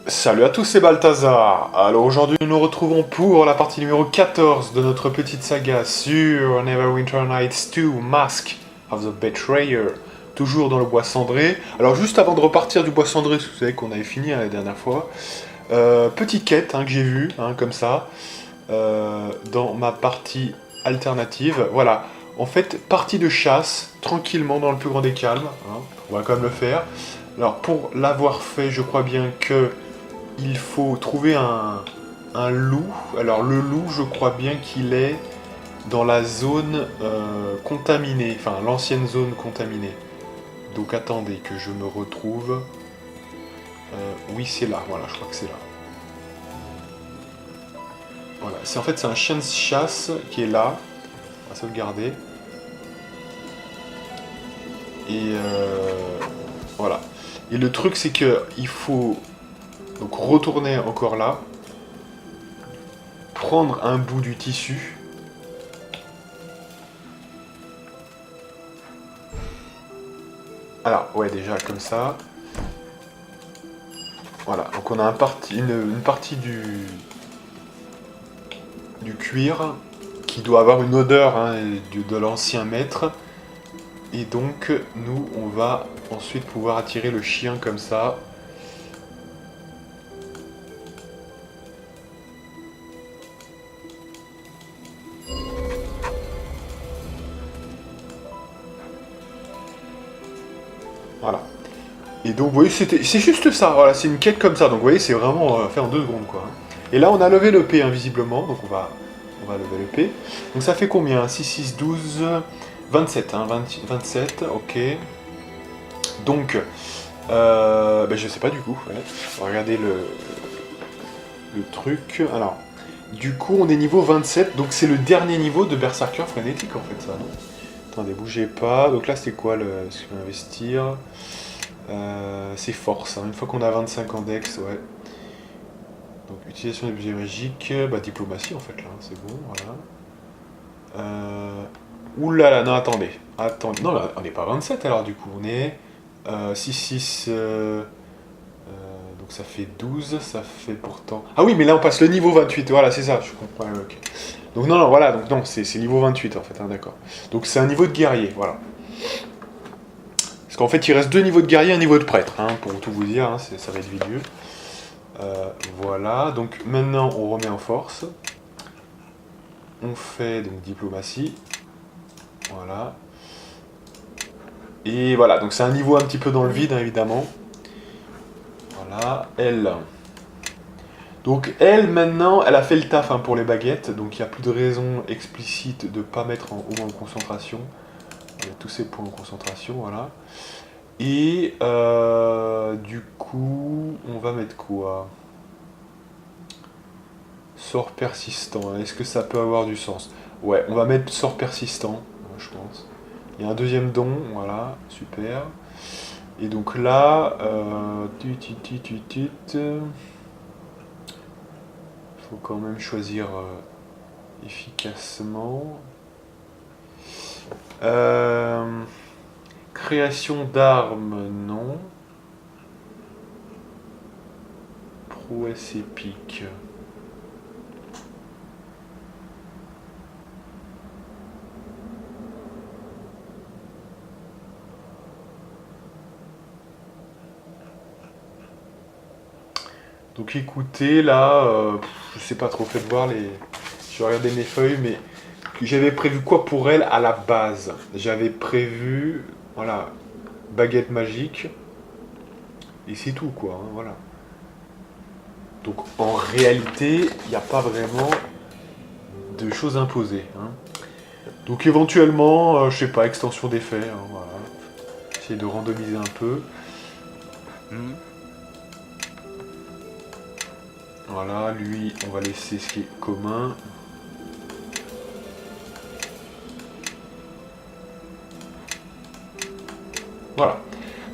Salut à tous, c'est Balthazar. Alors aujourd'hui nous nous retrouvons pour la partie numéro 14 de notre petite saga sur Neverwinter Nights 2, Mask of the Betrayer, toujours dans le bois cendré. Alors juste avant de repartir du bois cendré, vous savez qu'on avait fini la dernière fois, petite quête que j'ai vue, comme ça, dans ma partie alternative. Voilà, en fait, partie de chasse, tranquillement dans le plus grand des calmes, on va quand même le faire. Alors pour l'avoir fait, je crois bien que il faut trouver un loup. Alors le loup, je crois bien qu'il est dans la zone contaminée, enfin l'ancienne zone contaminée. Donc attendez que je me retrouve. Oui, c'est là, voilà, je crois que c'est là. Voilà, en fait c'est un chien de chasse qui est là. On va sauvegarder. Et voilà. Et le truc c'est que il faut donc retourner encore là, prendre un bout du tissu. Alors, ouais, déjà comme ça. Voilà, donc on a une partie du cuir qui doit avoir une odeur de l'ancien maître. Et donc, nous, on va ensuite pouvoir attirer le chien comme ça. Voilà. Et donc, vous voyez, c'est juste ça, voilà, c'est une quête comme ça. Donc, vous voyez, c'est vraiment fait en 2 secondes, quoi. Et là, on a levé le P, invisiblement, donc on va lever le P. Donc, ça fait combien? 6, 6, 12, 27, 27, ok. Donc, je sais pas du coup, ouais. On va regarder le truc. Alors, du coup, on est niveau 27, donc c'est le dernier niveau de Berserker Frénétique, en fait, ça, non? Attendez, bougez pas. Donc là, c'est quoi ce qu'il faut investir? C'est force, une fois qu'on a 25 en dex, ouais. Donc, utilisation d'objets magiques, diplomatie, en fait, là, c'est bon, voilà. Ouh là là, non, attendez. Attendez, non, là, on n'est pas 27, alors, du coup, on est 6, 6... donc ça fait 12, ça fait pourtant... Ah oui, mais là on passe le niveau 28, voilà, c'est ça, je comprends, ouais, ok. Donc non, non, voilà, donc non, c'est niveau 28 en fait, d'accord. Donc c'est un niveau de guerrier, voilà. Parce qu'en fait il reste 2 niveaux de guerrier et un niveau de prêtre, pour tout vous dire, ça va être vidieux. Voilà, donc maintenant on remet en force. On fait donc diplomatie. Voilà. Et voilà, donc c'est un niveau un petit peu dans le vide, évidemment. Voilà, elle... Donc elle, maintenant, elle a fait le taf pour les baguettes, donc il n'y a plus de raison explicite de ne pas mettre au moins en concentration. Il y a tous ces points en concentration, voilà. Et du coup, on va mettre quoi? Sort persistant, est-ce que ça peut avoir du sens? Ouais, on va mettre sort persistant, je pense. Il y a un deuxième don, voilà, super. Et donc là, faut quand même choisir efficacement. Création d'armes, non. Prouesse épique. Donc écoutez, là, je sais pas trop, faites voir les... Je vais regarder mes feuilles, mais j'avais prévu quoi pour elle à la base? J'avais prévu, voilà, baguette magique, et c'est tout, quoi, voilà. Donc en réalité, il n'y a pas vraiment de choses imposées. Donc éventuellement, je sais pas, extension d'effet, voilà. Essayer de randomiser un peu. Voilà, lui, on va laisser ce qui est commun. Voilà.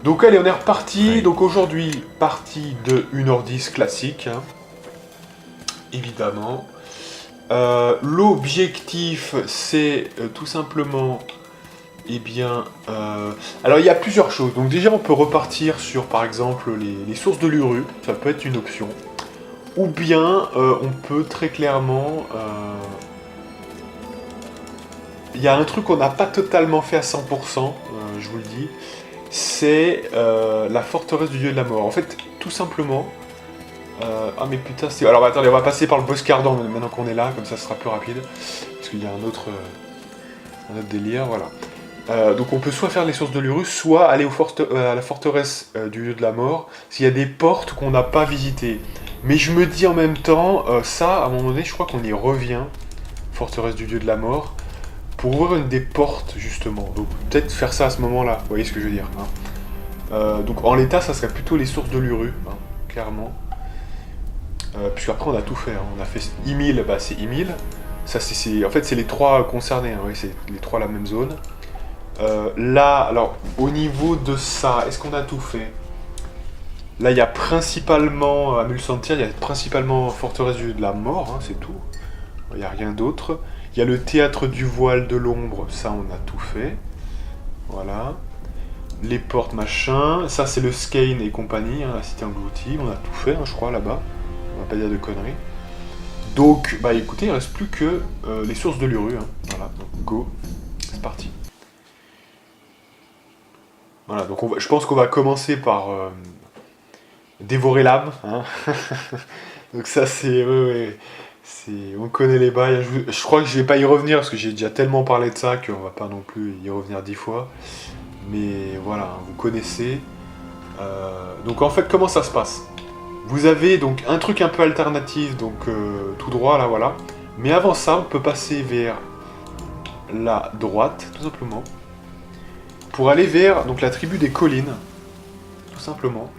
Donc allez, on est reparti. Ouais. Donc aujourd'hui, partie de 1h10 classique. Évidemment. L'objectif, c'est tout simplement Eh bien, alors il y a plusieurs choses. Donc déjà, on peut repartir sur, par exemple, les sources de l'Uru. Ça peut être une option. Ou bien, on peut très clairement... Il y a un truc qu'on n'a pas totalement fait à 100%, je vous le dis. C'est la forteresse du dieu de la mort. En fait, tout simplement... ah mais putain, c'est... Alors attendez, on va passer par le boss cardant maintenant qu'on est là, comme ça ce sera plus rapide. Parce qu'il y a un autre délire, voilà. Donc on peut soit faire les sources de l'Urus, soit aller à la forteresse du lieu de la mort, s'il y a des portes qu'on n'a pas visitées. Mais je me dis en même temps, ça, à un moment donné, je crois qu'on y revient, forteresse du lieu de la mort, pour ouvrir une des portes, justement. Donc peut-être faire ça à ce moment-là, vous voyez ce que je veux dire, hein. Donc en l'état, ça serait plutôt les sources de l'Uru, hein, clairement. Puisqu'après on a tout fait, hein. On a fait Ymil, bah c'est Ymil. Ça, en fait c'est les trois concernés, hein, oui, c'est les trois la même zone. Là, alors, au niveau de ça, est-ce qu'on a tout fait? Là, il y a principalement, à Mulsantir, il y a principalement Forteresse de la Mort, hein, c'est tout. Il n'y a rien d'autre. Il y a le Théâtre du Voile de l'Ombre, ça, on a tout fait. Voilà. Les portes, machin. Ça, c'est le Skane et compagnie, hein, la cité engloutie. On a tout fait, hein, je crois, là-bas. On va pas dire de conneries. Donc, bah écoutez, il ne reste plus que les sources de l'Uru. Hein. Voilà, donc go. C'est parti. Voilà, donc je pense qu'on va commencer par dévorer l'âme. Hein. Donc ça c'est... Ouais, on connaît les bails. Je crois que je vais pas y revenir parce que j'ai déjà tellement parlé de ça qu'on va pas non plus y revenir 10 fois. Mais voilà, vous connaissez. Donc en fait, comment ça se passe? Vous avez donc un truc un peu alternatif, donc tout droit là, voilà. Mais avant ça, on peut passer vers la droite, tout simplement. Pour aller vers donc, la tribu des collines, tout simplement,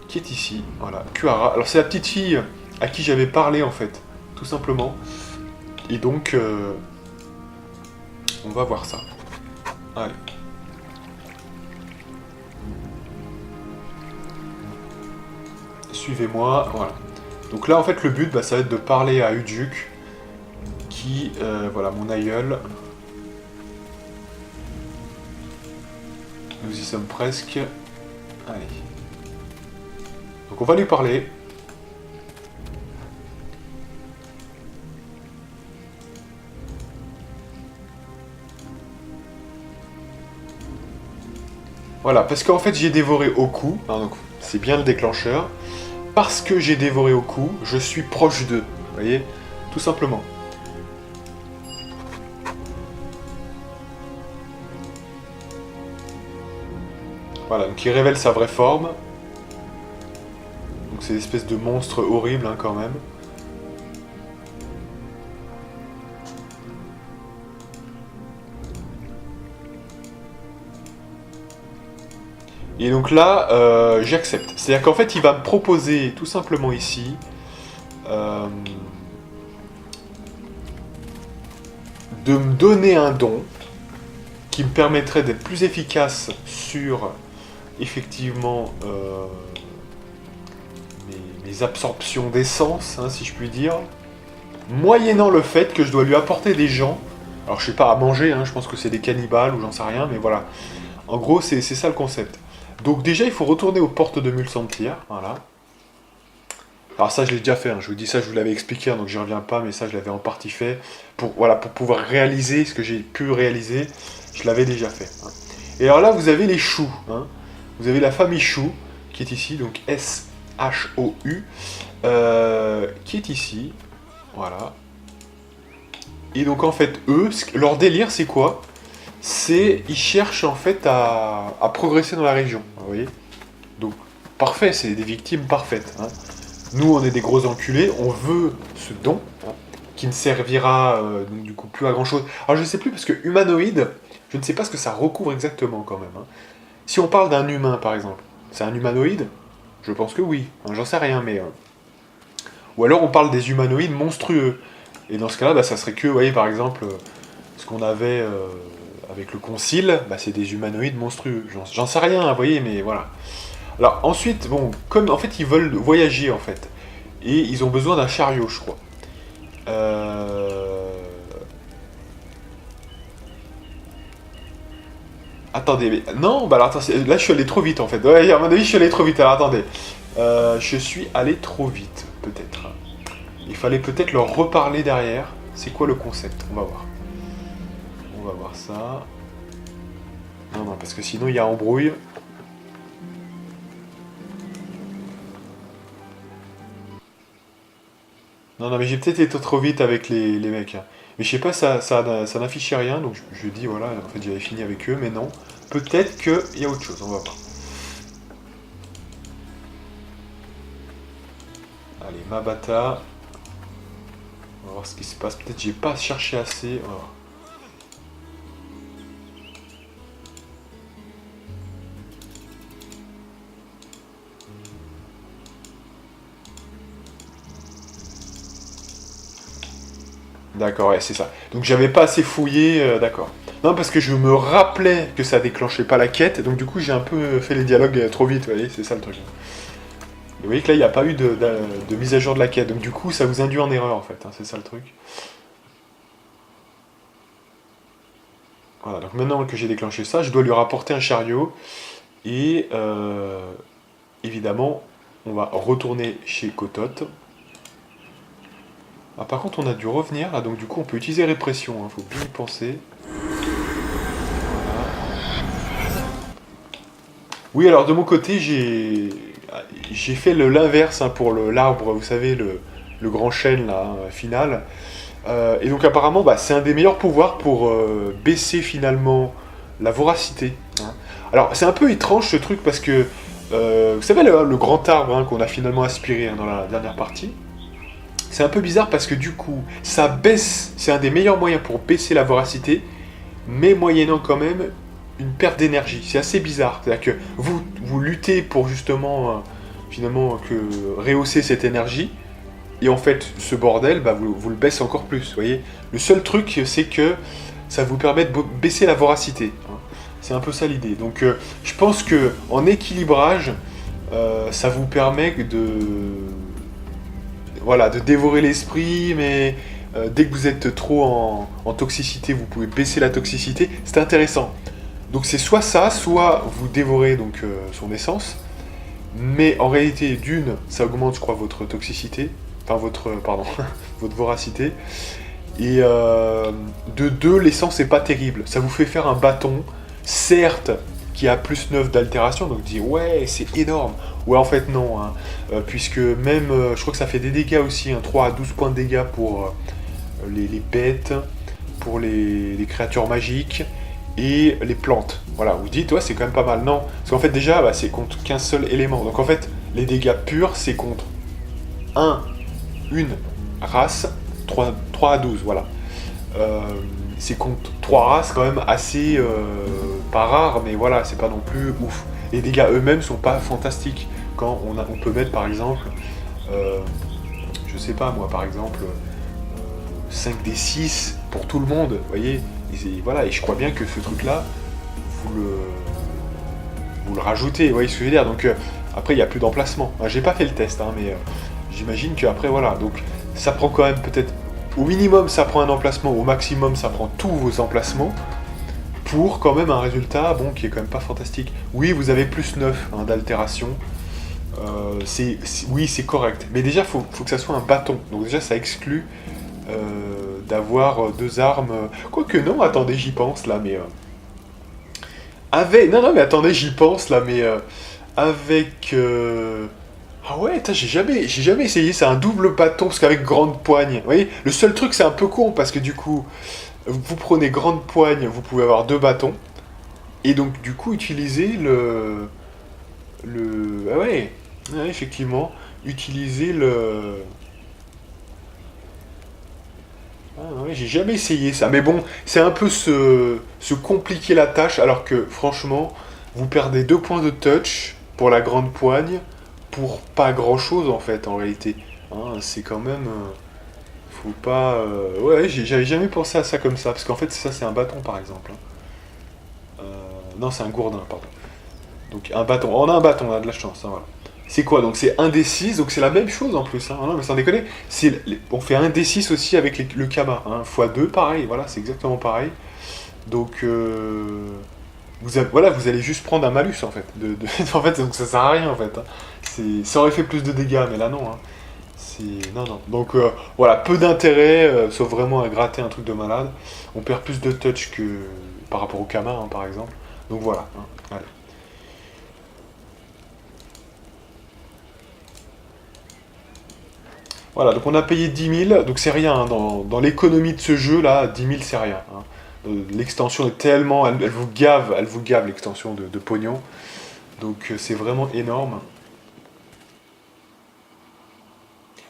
qui est ici, voilà, Kuara. Alors c'est la petite fille à qui j'avais parlé en fait, tout simplement. Et donc, on va voir ça. Allez. Suivez-moi, voilà. Donc là en fait le but, bah, ça va être de parler à Ujuk, qui, voilà, mon aïeul. Nous y sommes presque. Allez. Donc on va lui parler. Voilà, parce qu'en fait j'ai dévoré Oku, hein, donc c'est bien le déclencheur. Parce que j'ai dévoré Oku, je suis proche d'eux, vous voyez, tout simplement. Voilà, donc il révèle sa vraie forme. Donc c'est une espèce de monstre horrible, hein, quand même. Et donc là, j'accepte. C'est-à-dire qu'en fait, il va me proposer tout simplement ici de me donner un don qui me permettrait d'être plus efficace sur, effectivement, mes absorptions d'essence, hein, si je puis dire, moyennant le fait que je dois lui apporter des gens, alors je sais pas, à manger, hein, je pense que c'est des cannibales ou j'en sais rien, mais voilà. En gros, c'est ça le concept. Donc déjà, il faut retourner aux portes de Mulsantir, voilà. Alors ça, je l'ai déjà fait, hein. Je vous dis ça, je vous l'avais expliqué, hein, donc j'y reviens pas, mais ça, je l'avais en partie fait. Voilà, pour pouvoir réaliser ce que j'ai pu réaliser, je l'avais déjà fait. Hein. Et alors là, vous avez les choux. Hein. Vous avez la famille Chou, qui est ici, donc S-H-O-U, qui est ici. Voilà. Et donc en fait, eux, leur délire, c'est quoi? Ils cherchent en fait à progresser dans la région, vous voyez. Donc, parfait, c'est des victimes parfaites. Hein. Nous, on est des gros enculés, on veut ce don, hein, qui ne servira donc, du coup plus à grand chose. Alors je ne sais plus, parce que humanoïde, je ne sais pas ce que ça recouvre exactement quand même. Hein. Si on parle d'un humain par exemple, c'est un humanoïde? Je pense que oui, hein, j'en sais rien, mais... Ou alors on parle des humanoïdes monstrueux. Et dans ce cas-là, bah, ça serait que, vous voyez, par exemple, ce qu'on avait avec le concile, bah, c'est des humanoïdes monstrueux. J'en sais rien, vous voyez, mais voilà. Alors ensuite, bon, comme en fait ils veulent voyager en fait, et ils ont besoin d'un chariot, je crois. Attendez, mais... Non, bah alors attends, là je suis allé trop vite en fait. Ouais, à mon avis je suis allé trop vite, alors attendez. Je suis allé trop vite, peut-être. Il fallait peut-être leur reparler derrière. C'est quoi le concept? On va voir. On va voir ça. Non, non, parce que sinon il y a embrouille. Non, non, mais j'ai peut-être été trop vite avec les mecs, hein. Mais je sais pas, ça n'affichait rien, donc je dis, voilà, en fait j'avais fini avec eux, mais non. Peut-être qu'il y a autre chose, on va voir. Allez, Mabata. On va voir ce qui se passe. Peut-être j'ai pas cherché assez. On va voir. D'accord, ouais, c'est ça. Donc j'avais pas assez fouillé, d'accord. Non, parce que je me rappelais que ça déclenchait pas la quête, donc du coup j'ai un peu fait les dialogues trop vite, vous voyez, c'est ça le truc. Et vous voyez que là, il n'y a pas eu de mise à jour de la quête, donc du coup ça vous induit en erreur en fait, hein, c'est ça le truc. Voilà, donc maintenant que j'ai déclenché ça, je dois lui rapporter un chariot, et évidemment, on va retourner chez Kotot. Ah, par contre, on a dû revenir, là, donc du coup on peut utiliser répression, hein, faut bien y penser. Oui, alors de mon côté, j'ai fait l'inverse, hein, pour l'arbre, vous savez, le grand chêne là, hein, final. Et donc apparemment, bah, c'est un des meilleurs pouvoirs pour baisser finalement la voracité, hein. Alors c'est un peu étrange ce truc parce que vous savez le grand arbre, hein, qu'on a finalement aspiré, hein, dans la dernière partie. C'est un peu bizarre parce que du coup, ça baisse, c'est un des meilleurs moyens pour baisser la voracité, mais moyennant quand même une perte d'énergie. C'est assez bizarre. C'est-à-dire que vous luttez pour justement, finalement, rehausser cette énergie, et en fait, ce bordel, bah, vous le baissez encore plus, vous voyez. Le seul truc, c'est que ça vous permet de baisser la voracité, hein. C'est un peu ça l'idée. Donc, je pense que en équilibrage, ça vous permet voilà, de dévorer l'esprit, mais dès que vous êtes trop en toxicité, vous pouvez baisser la toxicité. C'est intéressant. Donc c'est soit ça, soit vous dévorez donc son essence, mais en réalité, d'une, ça augmente, je crois, votre toxicité, enfin pardon, votre voracité, et de deux, l'essence n'est pas terrible. Ça vous fait faire un bâton, certes, qui a plus 9 d'altération, donc vous dites ouais, c'est énorme. Ouais, en fait, non, hein, puisque même, je crois que ça fait des dégâts aussi, hein, 3 à 12 points de dégâts pour les bêtes, pour les créatures magiques et les plantes. Voilà, vous dites, ouais, c'est quand même pas mal. Non, parce qu'en fait, déjà, bah, c'est contre qu'un seul élément. Donc en fait, les dégâts purs, c'est contre une race, 3 à 12, voilà. C'est contre 3 races quand même assez, pas rares, mais voilà, c'est pas non plus ouf. Les dégâts eux-mêmes sont pas fantastiques. Quand on peut mettre par exemple, je sais pas moi, par exemple, 5d6 pour tout le monde, vous voyez. Voilà, et je crois bien que ce truc-là, vous le rajoutez, vous voyez ce que je veux dire. Donc après, il n'y a plus d'emplacement. J'ai pas fait le test, hein, mais j'imagine qu'après, voilà. Donc ça prend quand même peut-être, au minimum, ça prend un emplacement, au maximum, ça prend tous vos emplacements, pour quand même un résultat, bon, qui est quand même pas fantastique. Oui, vous avez plus 9, hein, d'altération. Oui, c'est correct. Mais déjà, faut que ça soit un bâton. Donc déjà, ça exclut d'avoir deux armes. Quoique non, attendez, j'y pense là, mais... Non, non, mais attendez, j'y pense là, mais... avec... Ah ouais, j'ai jamais essayé, c'est un double bâton, parce qu'avec grande poigne, vous voyez, le seul truc, c'est un peu con, parce que du coup, vous prenez grande poigne, vous pouvez avoir deux bâtons, et donc du coup, utiliser Ah ouais, ouais, effectivement, utiliser le... Ah ouais, j'ai jamais essayé ça, mais bon, c'est un peu se compliquer la tâche, alors que franchement, vous perdez 2 points de touch pour la grande poigne, pour pas grand chose en fait, en réalité. Hein, c'est quand même... faut pas... Ouais, j'avais jamais pensé à ça comme ça, parce qu'en fait, ça c'est un bâton par exemple, hein. Non, c'est un gourdin, pardon. Donc un bâton, on a un bâton, on a de la chance, hein, voilà. C'est quoi? Donc c'est 1d6, donc c'est la même chose en plus, hein. Ah non, mais sans déconner, on fait 1d6 aussi avec le Kama, hein. x2, pareil, voilà, c'est exactement pareil. Donc, voilà, vous allez juste prendre un malus en fait. En fait, donc ça sert à rien en fait. Hein. Ça aurait fait plus de dégâts, mais là non. Hein. Non, non. Donc voilà, peu d'intérêt, sauf vraiment à gratter un truc de malade. On perd plus de touch que par rapport au Kama, hein, par exemple. Donc voilà. Hein. Allez. Voilà, donc on a payé 10 000, donc c'est rien. Hein, dans l'économie de ce jeu là, 10 000 c'est rien. Hein. L'extension est tellement. Elle vous gave l'extension de pognon. Donc c'est vraiment énorme.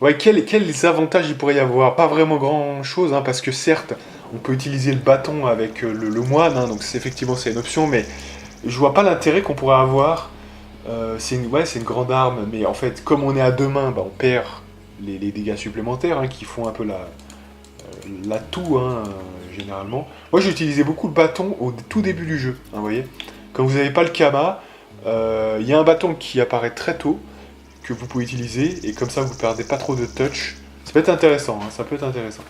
Ouais, quels avantages il pourrait y avoir? Pas vraiment grand chose, hein, parce que certes, on peut utiliser le bâton avec le moine, hein, donc effectivement c'est une option, mais je vois pas l'intérêt qu'on pourrait avoir. C'est une grande arme, mais en fait, comme on est à deux mains, bah, on perd les dégâts supplémentaires hein, qui font un peu l'atout, hein, généralement. Moi j'ai utilisé beaucoup le bâton au tout début du jeu, hein, vous voyez. Quand vous n'avez pas le Kama, il y a un bâton qui apparaît très tôt, que vous pouvez utiliser, et comme ça vous perdez pas trop de touch. Ça peut être intéressant, hein, ça peut être intéressant.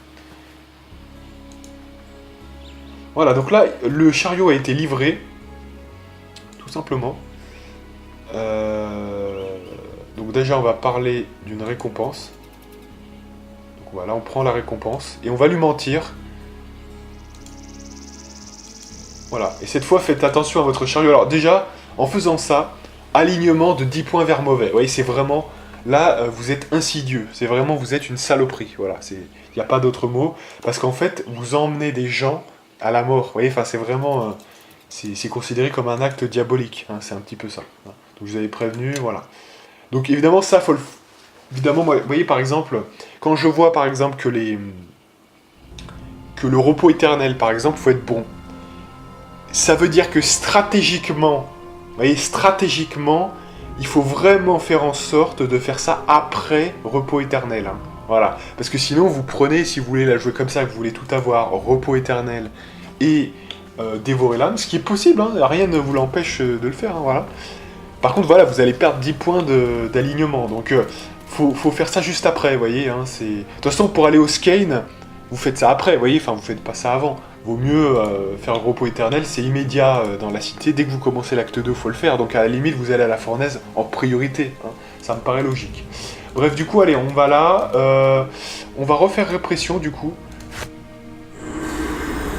Voilà, donc là, le chariot a été livré, tout simplement. Donc déjà, on va parler d'une récompense. Donc voilà, on prend la récompense, et on va lui mentir. Voilà, et cette fois, faites attention à votre chariot. Alors déjà, en faisant ça, alignement de 10 points vers mauvais. Vous voyez, c'est vraiment... Là, vous êtes insidieux. C'est vraiment, vous êtes une saloperie. Voilà, il n'y a pas d'autre mot. Parce qu'en fait, vous emmenez des gens à la mort. Vous voyez, enfin, c'est vraiment... c'est considéré comme un acte diabolique. Hein, c'est un petit peu ça. Hein. Donc, je vous avais prévenu, voilà. Donc, évidemment, ça, faut le... Évidemment, moi, vous voyez, par exemple, quand je vois, par exemple, que le repos éternel, par exemple, faut être bon. Ça veut dire que stratégiquement... Vous voyez, stratégiquement, il faut vraiment faire en sorte de faire ça après repos éternel. Hein. Voilà. Parce que sinon, vous prenez, si vous voulez la jouer comme ça, que vous voulez tout avoir, repos éternel et dévorer l'âme, ce qui est possible, hein, rien ne vous l'empêche de le faire. Hein, voilà. Par contre, voilà, vous allez perdre 10 points d'alignement. Donc, faut faire ça juste après, vous voyez. Hein, de toute façon, pour aller au Skane, vous faites ça après, vous voyez. Enfin, vous faites pas ça avant. Vaut mieux faire le repos éternel, c'est immédiat dans la cité. Dès que vous commencez l'acte 2, il faut le faire. Donc à la limite, vous allez à la fournaise en priorité. Hein. Ça me paraît logique. Bref, du coup, allez, on va là. On va refaire répression, du coup.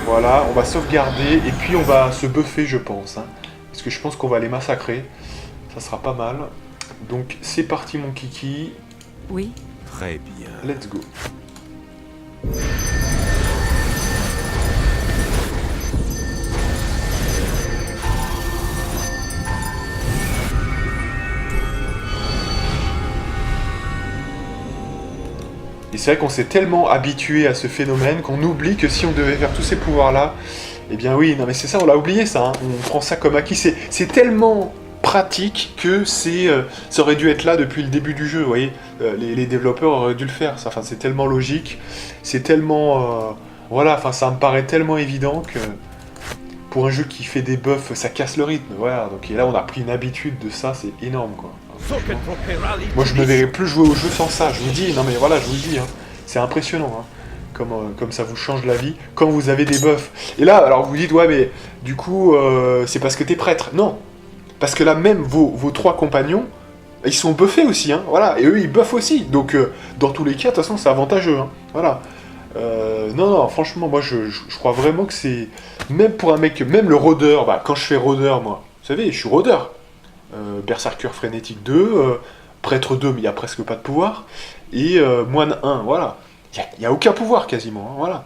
Voilà, on va sauvegarder. Et puis, on va se buffer, je pense. Hein, parce que je pense qu'on va les massacrer. Ça sera pas mal. Donc, c'est parti, mon kiki. Oui. Très bien. Let's go. Et c'est vrai qu'on s'est tellement habitué à ce phénomène qu'on oublie que si on devait faire tous ces pouvoirs-là, eh bien oui, non mais c'est ça, on l'a oublié ça, hein. On prend ça comme acquis. C'est tellement pratique que ça aurait dû être là depuis le début du jeu, vous voyez. Les développeurs auraient dû le faire, ça. Enfin, c'est tellement logique, c'est tellement... voilà, enfin ça me paraît tellement évident que pour un jeu qui fait des buffs, ça casse le rythme, voilà. Donc et là on a pris une habitude de ça, c'est énorme quoi. Moi je ne verrai plus jouer au jeu sans ça, je vous dis, non mais voilà, je vous le dis, hein. C'est impressionnant, hein. Comme ça vous change la vie, quand vous avez des buffs. Et là, alors vous dites, ouais mais du coup, c'est parce que t'es prêtre. Non, parce que là même vos 3 compagnons, ils sont buffés aussi, hein, voilà, et eux ils buffent aussi, donc dans tous les cas, de toute façon c'est avantageux, hein, voilà. Non, franchement, moi je crois vraiment que c'est, même pour un mec, même le rôdeur, bah, quand je fais rôdeur, moi, vous savez, je suis rôdeur. Berserker Frénétique 2, Prêtre 2, mais il n'y a presque pas de pouvoir, et Moine 1, voilà. Il n'y a aucun pouvoir quasiment, hein, voilà.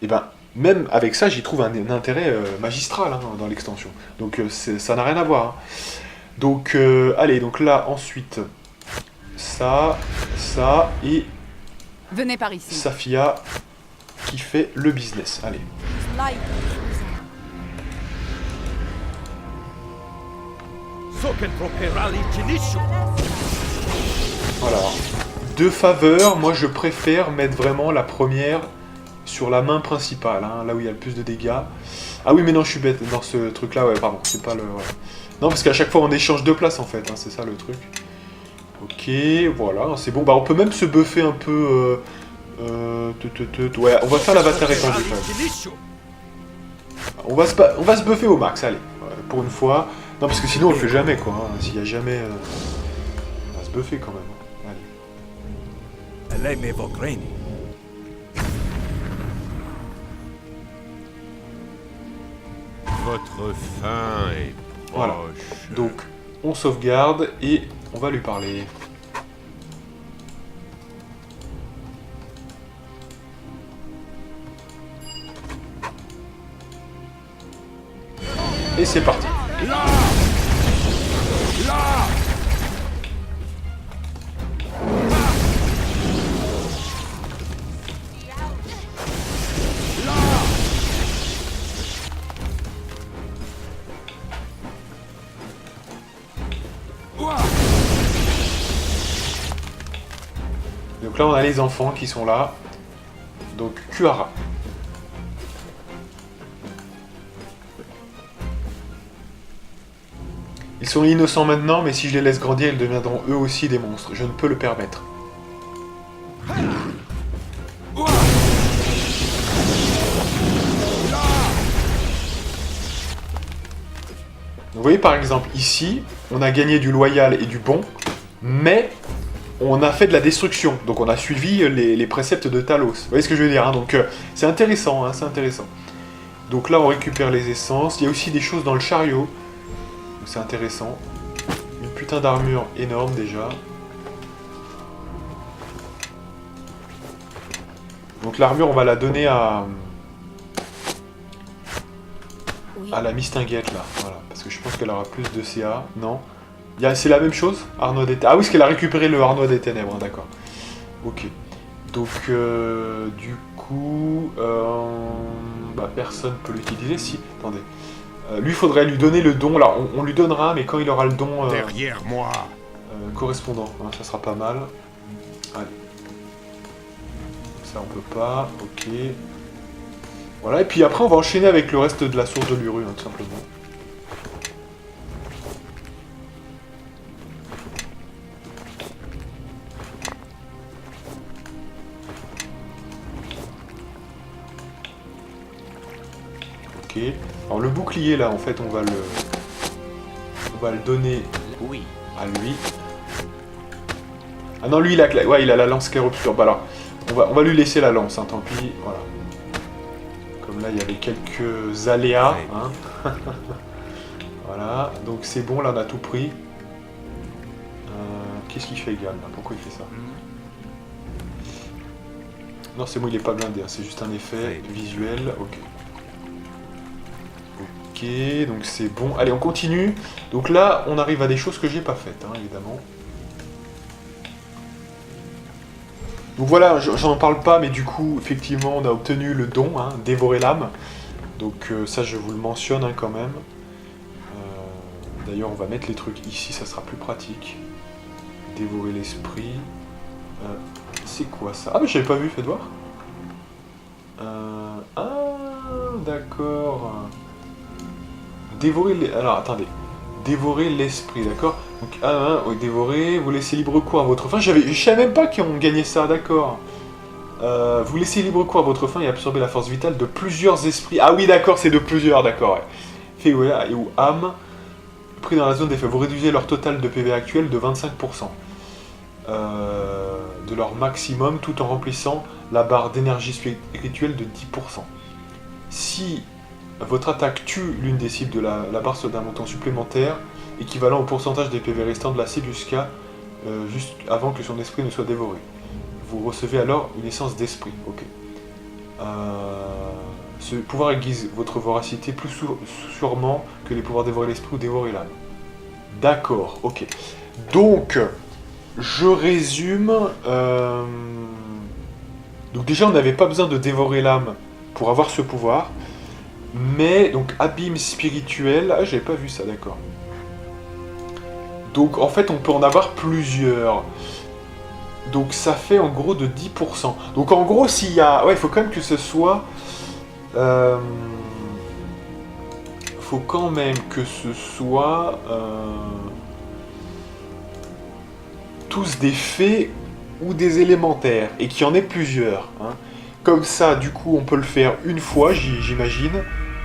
Et ben, même avec ça, j'y trouve un intérêt magistral hein, dans l'extension. Donc ça n'a rien à voir. Hein. Donc, allez, donc là, ensuite, ça, et Venez par ici. Safia qui fait le business. Allez. Voilà. De faveur, moi je préfère mettre vraiment la première sur la main principale, hein, là où il y a le plus de dégâts. Ah oui, mais non, je suis bête dans ce truc-là, ouais, pardon, c'est pas le... Ouais. Non, parce qu'à chaque fois on échange de place en fait, hein, c'est ça le truc. Ok, voilà, c'est bon. Bah on peut même se buffer un peu... Ouais, on va faire l'avatar étendu quand même. On va se buffer au max, allez. pour une fois. Non, parce que sinon on le fait jamais, quoi. Hein. S'il y a jamais... on va se buffer quand même. Allez. Eleme Vogreni. Votre fin est proche. Voilà. Donc, on sauvegarde et on va lui parler. Et c'est parti. Donc là, on a les enfants qui sont là. Donc, Kuara. Ils sont innocents maintenant, mais si je les laisse grandir, ils deviendront eux aussi des monstres. Je ne peux le permettre. Vous voyez par exemple ici, on a gagné du loyal et du bon, mais on a fait de la destruction. Donc on a suivi les préceptes de Talos. Vous voyez ce que je veux dire, hein? Donc c'est intéressant, hein, c'est intéressant. Donc là on récupère les essences. Il y a aussi des choses dans le chariot. C'est intéressant. Une putain d'armure énorme déjà. Donc l'armure on va la donner à la mistinguette là, voilà, parce que je pense qu'elle aura plus de CA, non? C'est la même chose, Arnaud des Ténèbres. Ah oui, parce qu'elle a récupéré le Arnaud des Ténèbres, hein, d'accord. Ok. Donc, du coup, personne peut l'utiliser. Si, attendez. Lui, il faudrait lui donner le don. Là, on lui donnera, mais quand il aura le don Derrière moi. correspondant, hein, ça sera pas mal. Allez. Ça, on peut pas. Ok. Voilà, et puis après, on va enchaîner avec le reste de la source de l'Uru, hein, tout simplement. Ok. Alors le bouclier là, en fait, on va le donner à lui. Ah non, lui il a la lance Kérobscur. Bah alors, on va lui laisser la lance, hein, tant pis. Voilà. Comme là, il y avait quelques aléas. Hein. Voilà. Donc c'est bon, là on a tout pris. Qu'est-ce qu'il fait, Gal là? Pourquoi il fait ça? Non, c'est bon, il est pas blindé. Hein. C'est juste un effet visuel. Ok. Ok, donc c'est bon. Allez, on continue. Donc là, on arrive à des choses que j'ai pas faites, hein, évidemment. Donc voilà, j'en parle pas, mais du coup, effectivement, on a obtenu le don, hein, dévorer l'âme. Donc ça, je vous le mentionne hein, quand même. D'ailleurs, on va mettre les trucs ici, ça sera plus pratique. Dévorer l'esprit. C'est quoi ça? Ah, mais j'avais pas vu, faites voir. Ah, d'accord. Dévorer les... Alors, attendez. Dévorer l'esprit, d'accord? Donc, dévorer, vous laissez libre cours à votre faim. Je savais même pas qu'on gagnait ça, d'accord. Vous laissez libre cours à votre faim et absorber la force vitale de plusieurs esprits. Ah oui, d'accord, c'est de plusieurs, d'accord, ouais. Fait ou âme, pris dans la zone d'effet. Vous réduisez leur total de PV actuel de 25%. De leur maximum, tout en remplissant la barre d'énergie spirituelle de 10%. Si votre attaque tue l'une des cibles de la barre d'un montant supplémentaire, équivalent au pourcentage des PV restants de la cible juste avant que son esprit ne soit dévoré. Vous recevez alors une essence d'esprit. Ok. Ce pouvoir aiguise votre voracité plus sûrement que les pouvoirs dévorer l'esprit ou dévorer l'âme. D'accord, ok. Donc, je résume. Donc déjà, on n'avait pas besoin de dévorer l'âme pour avoir ce pouvoir. Mais, donc, abîme spirituel... Ah, j'avais pas vu ça, d'accord. Donc, en fait, on peut en avoir plusieurs. Donc, ça fait en gros de 10%. Donc, en gros, s'il y a... Ouais, il faut quand même que ce soit... faut quand même que ce soit... tous des faits ou des élémentaires. Et qu'il y en ait plusieurs. Hein. Comme ça, du coup, on peut le faire une fois, j'imagine,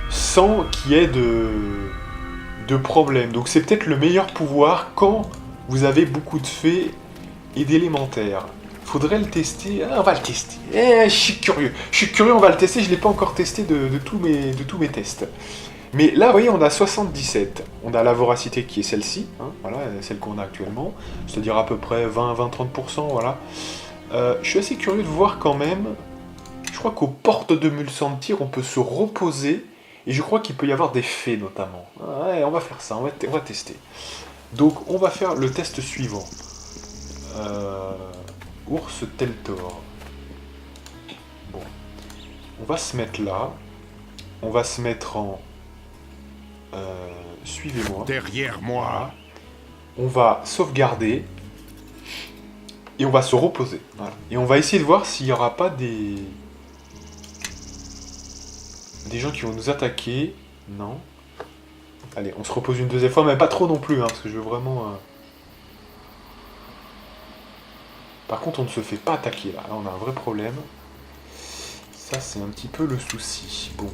sans qu'il y ait de problèmes. Donc c'est peut-être le meilleur pouvoir quand vous avez beaucoup de fées et d'élémentaires. Faudrait le tester. Ah, on va le tester. Je suis curieux. Je suis curieux, on va le tester. Je ne l'ai pas encore testé de tous mes tests. Mais là, vous voyez, on a 77. On a la voracité qui est celle-ci. Hein, voilà, celle qu'on a actuellement. C'est-à-dire à peu près 20-30%. Voilà. Je suis assez curieux de voir quand même. Je crois qu'aux portes de Mulsantir, on peut se reposer. Et je crois qu'il peut y avoir des fées, notamment. Ouais, on va faire ça. On va tester. Donc, on va faire le test suivant. Ours Teltor. Bon. On va se mettre là. On va se mettre en... suivez-moi. Derrière moi. Voilà. On va sauvegarder. Et on va se reposer. Voilà. Et on va essayer de voir s'il n'y aura pas des gens qui vont nous attaquer. Non. Allez, on se repose une deuxième fois, mais pas trop non plus, hein, parce que je veux vraiment... Par contre, on ne se fait pas attaquer, là. Là, on a un vrai problème. Ça, c'est un petit peu le souci. Bon.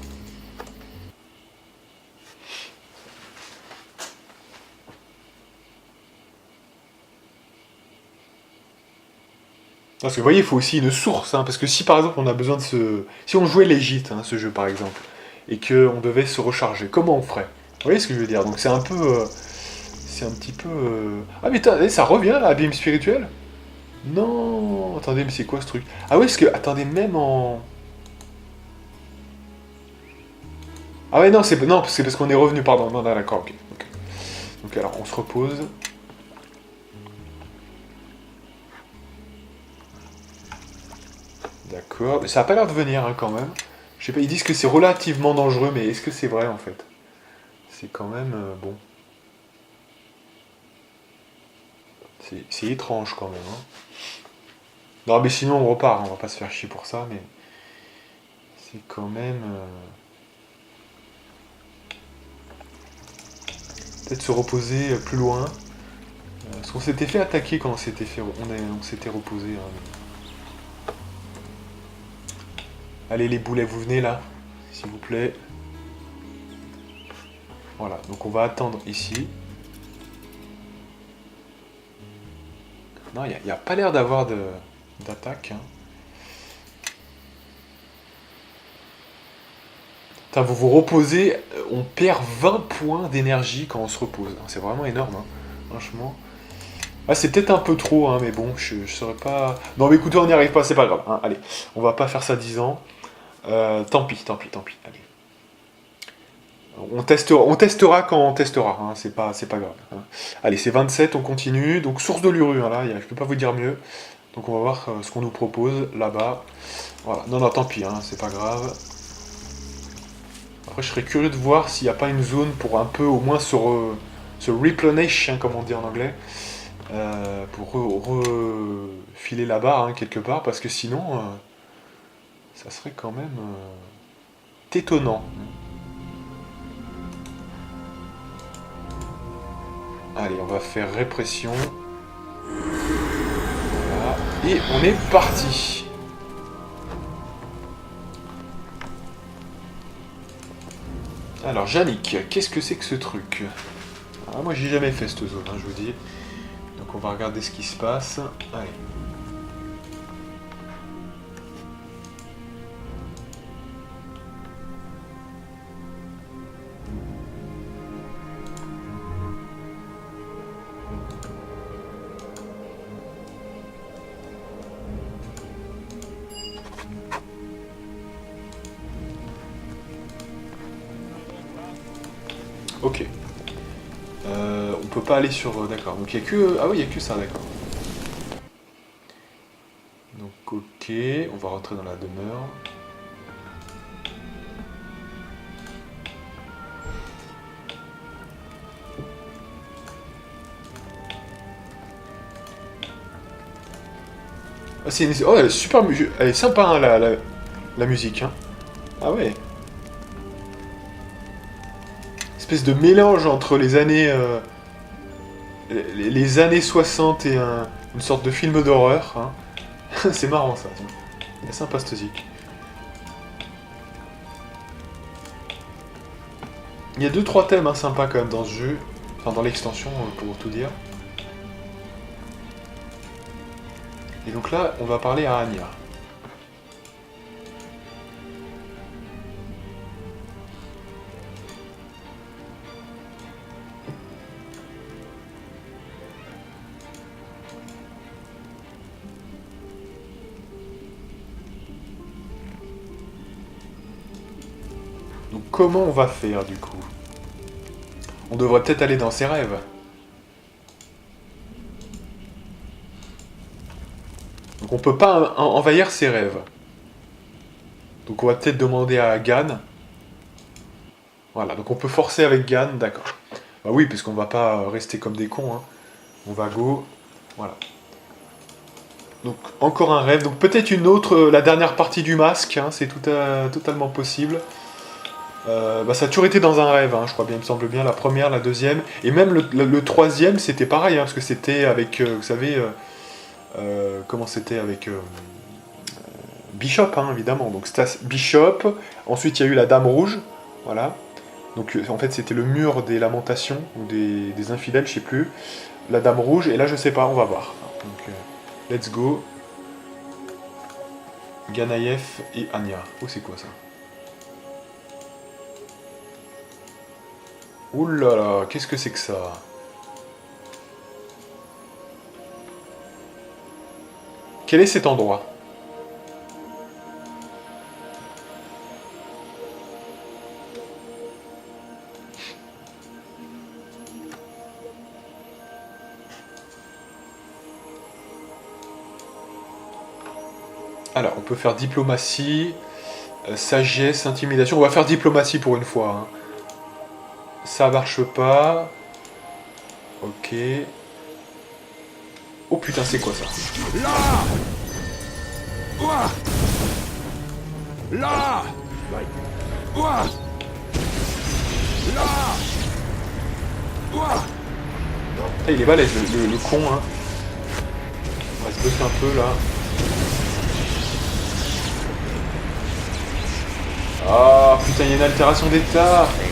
Parce que vous voyez, il faut aussi une source, hein, parce que si par exemple on a besoin de se... Si on jouait l'Égypte, hein, ce jeu par exemple, et qu'on devait se recharger, comment on ferait? Vous voyez ce que je veux dire? Donc c'est un peu... c'est un petit peu... Ah mais attendez, ça revient là, abîme spirituel? Non. Attendez, mais c'est quoi ce truc? Ah oui, parce que... Attendez, même en... Ah ouais, non, c'est parce qu'on est revenu, pardon. Non, non, d'accord, ok. Donc alors, on se repose. D'accord, mais ça a pas l'air de venir, hein, quand même. Je sais pas, ils disent que c'est relativement dangereux, mais est-ce que c'est vrai, en fait? C'est quand même... bon. C'est étrange, quand même, hein. Non, mais sinon, on repart, hein, on va pas se faire chier pour ça, mais... C'est quand même... Peut-être se reposer plus loin. Parce qu'on s'était fait attaquer quand on s'était reposé. Hein. Allez les boulets, vous venez là, s'il vous plaît. Voilà, donc on va attendre ici. Non, il n'y a pas l'air d'avoir d'attaque. Hein. Putain, vous vous reposez, on perd 20 points d'énergie quand on se repose. C'est vraiment énorme, hein, franchement. Ah, c'est peut-être un peu trop, hein, mais bon, je saurais pas... Non, mais écoutez, on n'y arrive pas, c'est pas grave. Hein. Allez, on va pas faire ça 10 ans. Tant pis. Allez. On testera quand on testera, hein, c'est pas grave. Hein. Allez, c'est 27, on continue. Donc, source de l'Uru, hein, là, je peux pas vous dire mieux. Donc, on va voir ce qu'on nous propose là-bas. Voilà, non, tant pis, hein, c'est pas grave. Après, je serais curieux de voir s'il n'y a pas une zone pour un peu, au moins, se replenish, hein, comme on dit en anglais. Pour refiler la barre, hein, quelque part, parce que sinon, ça serait quand même étonnant. Allez, on va faire répression. Voilà. Et on est parti. Alors, Yannick, qu'est-ce que c'est que ce truc? Ah, moi, j'ai jamais fait cette zone, hein, je vous dis. Donc, on va regarder ce qui se passe. Allez. Ok. On peut pas aller sur... D'accord. Donc il y a que... Ah oui, il y a que ça, d'accord. Donc ok, on va rentrer dans la demeure. Ah, c'est une... Oh, elle est super... Elle est sympa, hein, la musique, hein. Ah ouais. Espèce de mélange entre les années... les années 60 et une sorte de film d'horreur, hein. C'est marrant, ça. C'est sympathique. Il y a 2-3 thèmes hein, sympas quand même dans ce jeu. Enfin, dans l'extension, pour tout dire. Et donc là, on va parler à Anya. Donc comment on va faire du coup? On devrait peut-être aller dans ses rêves. Donc on peut pas envahir ses rêves. Donc on va peut-être demander à Gan. Voilà, donc on peut forcer avec Gan, d'accord. Bah oui, puisqu'on va pas rester comme des cons. Hein. On va go. Voilà. Donc encore un rêve. Donc peut-être une autre, la dernière partie du masque. Hein, c'est totalement possible. Bah, ça a toujours été dans un rêve, hein, je crois bien, il me semble bien, la première, la deuxième, et même le troisième, c'était pareil, hein, parce que c'était avec, vous savez, comment c'était avec Bishop, hein, évidemment. Donc c'était Bishop, ensuite il y a eu la Dame Rouge, voilà. Donc en fait c'était le mur des lamentations, ou des infidèles, je sais plus. La Dame Rouge, et là je sais pas, on va voir. Donc let's go. Ganaïef et Anya. Oh c'est quoi ça? Ouh là là, qu'est-ce que c'est que ça? Quel est cet endroit? Alors, on peut faire diplomatie, sagesse, intimidation. On va faire diplomatie pour une fois. Hein. Ça marche pas. Ok. Oh putain, c'est quoi ça? Là Ouah Là Ouah Là Ouah Ah, il est balèze, le con, hein. On va se buffer un peu, là. Ah, putain, il y a une altération d'état. Putain.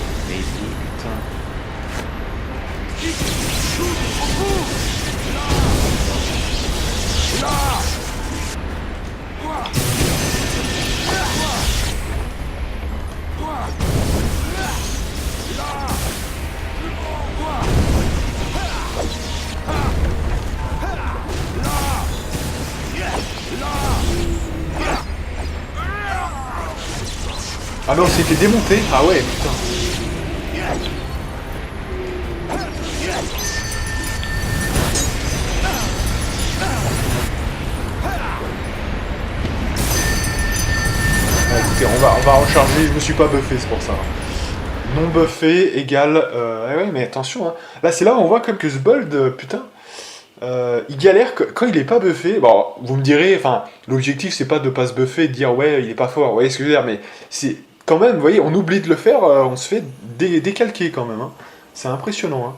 Ah non, c'était démonté. Ah ouais, putain. Ah, écoutez, on va recharger. Je me suis pas buffé, c'est pour ça. Non buffé égale... Ah ouais, mais attention. Hein. Là, c'est là où on voit comme que ce Bold, putain... il galère quand il est pas buffé. Bon, vous me direz, enfin, l'objectif c'est pas de pas se buffer et de dire ouais, il est pas fort, vous voyez ce que je veux dire, mais c'est quand même, vous voyez, on oublie de le faire, on se fait décalquer quand même. Hein. C'est impressionnant. Hein.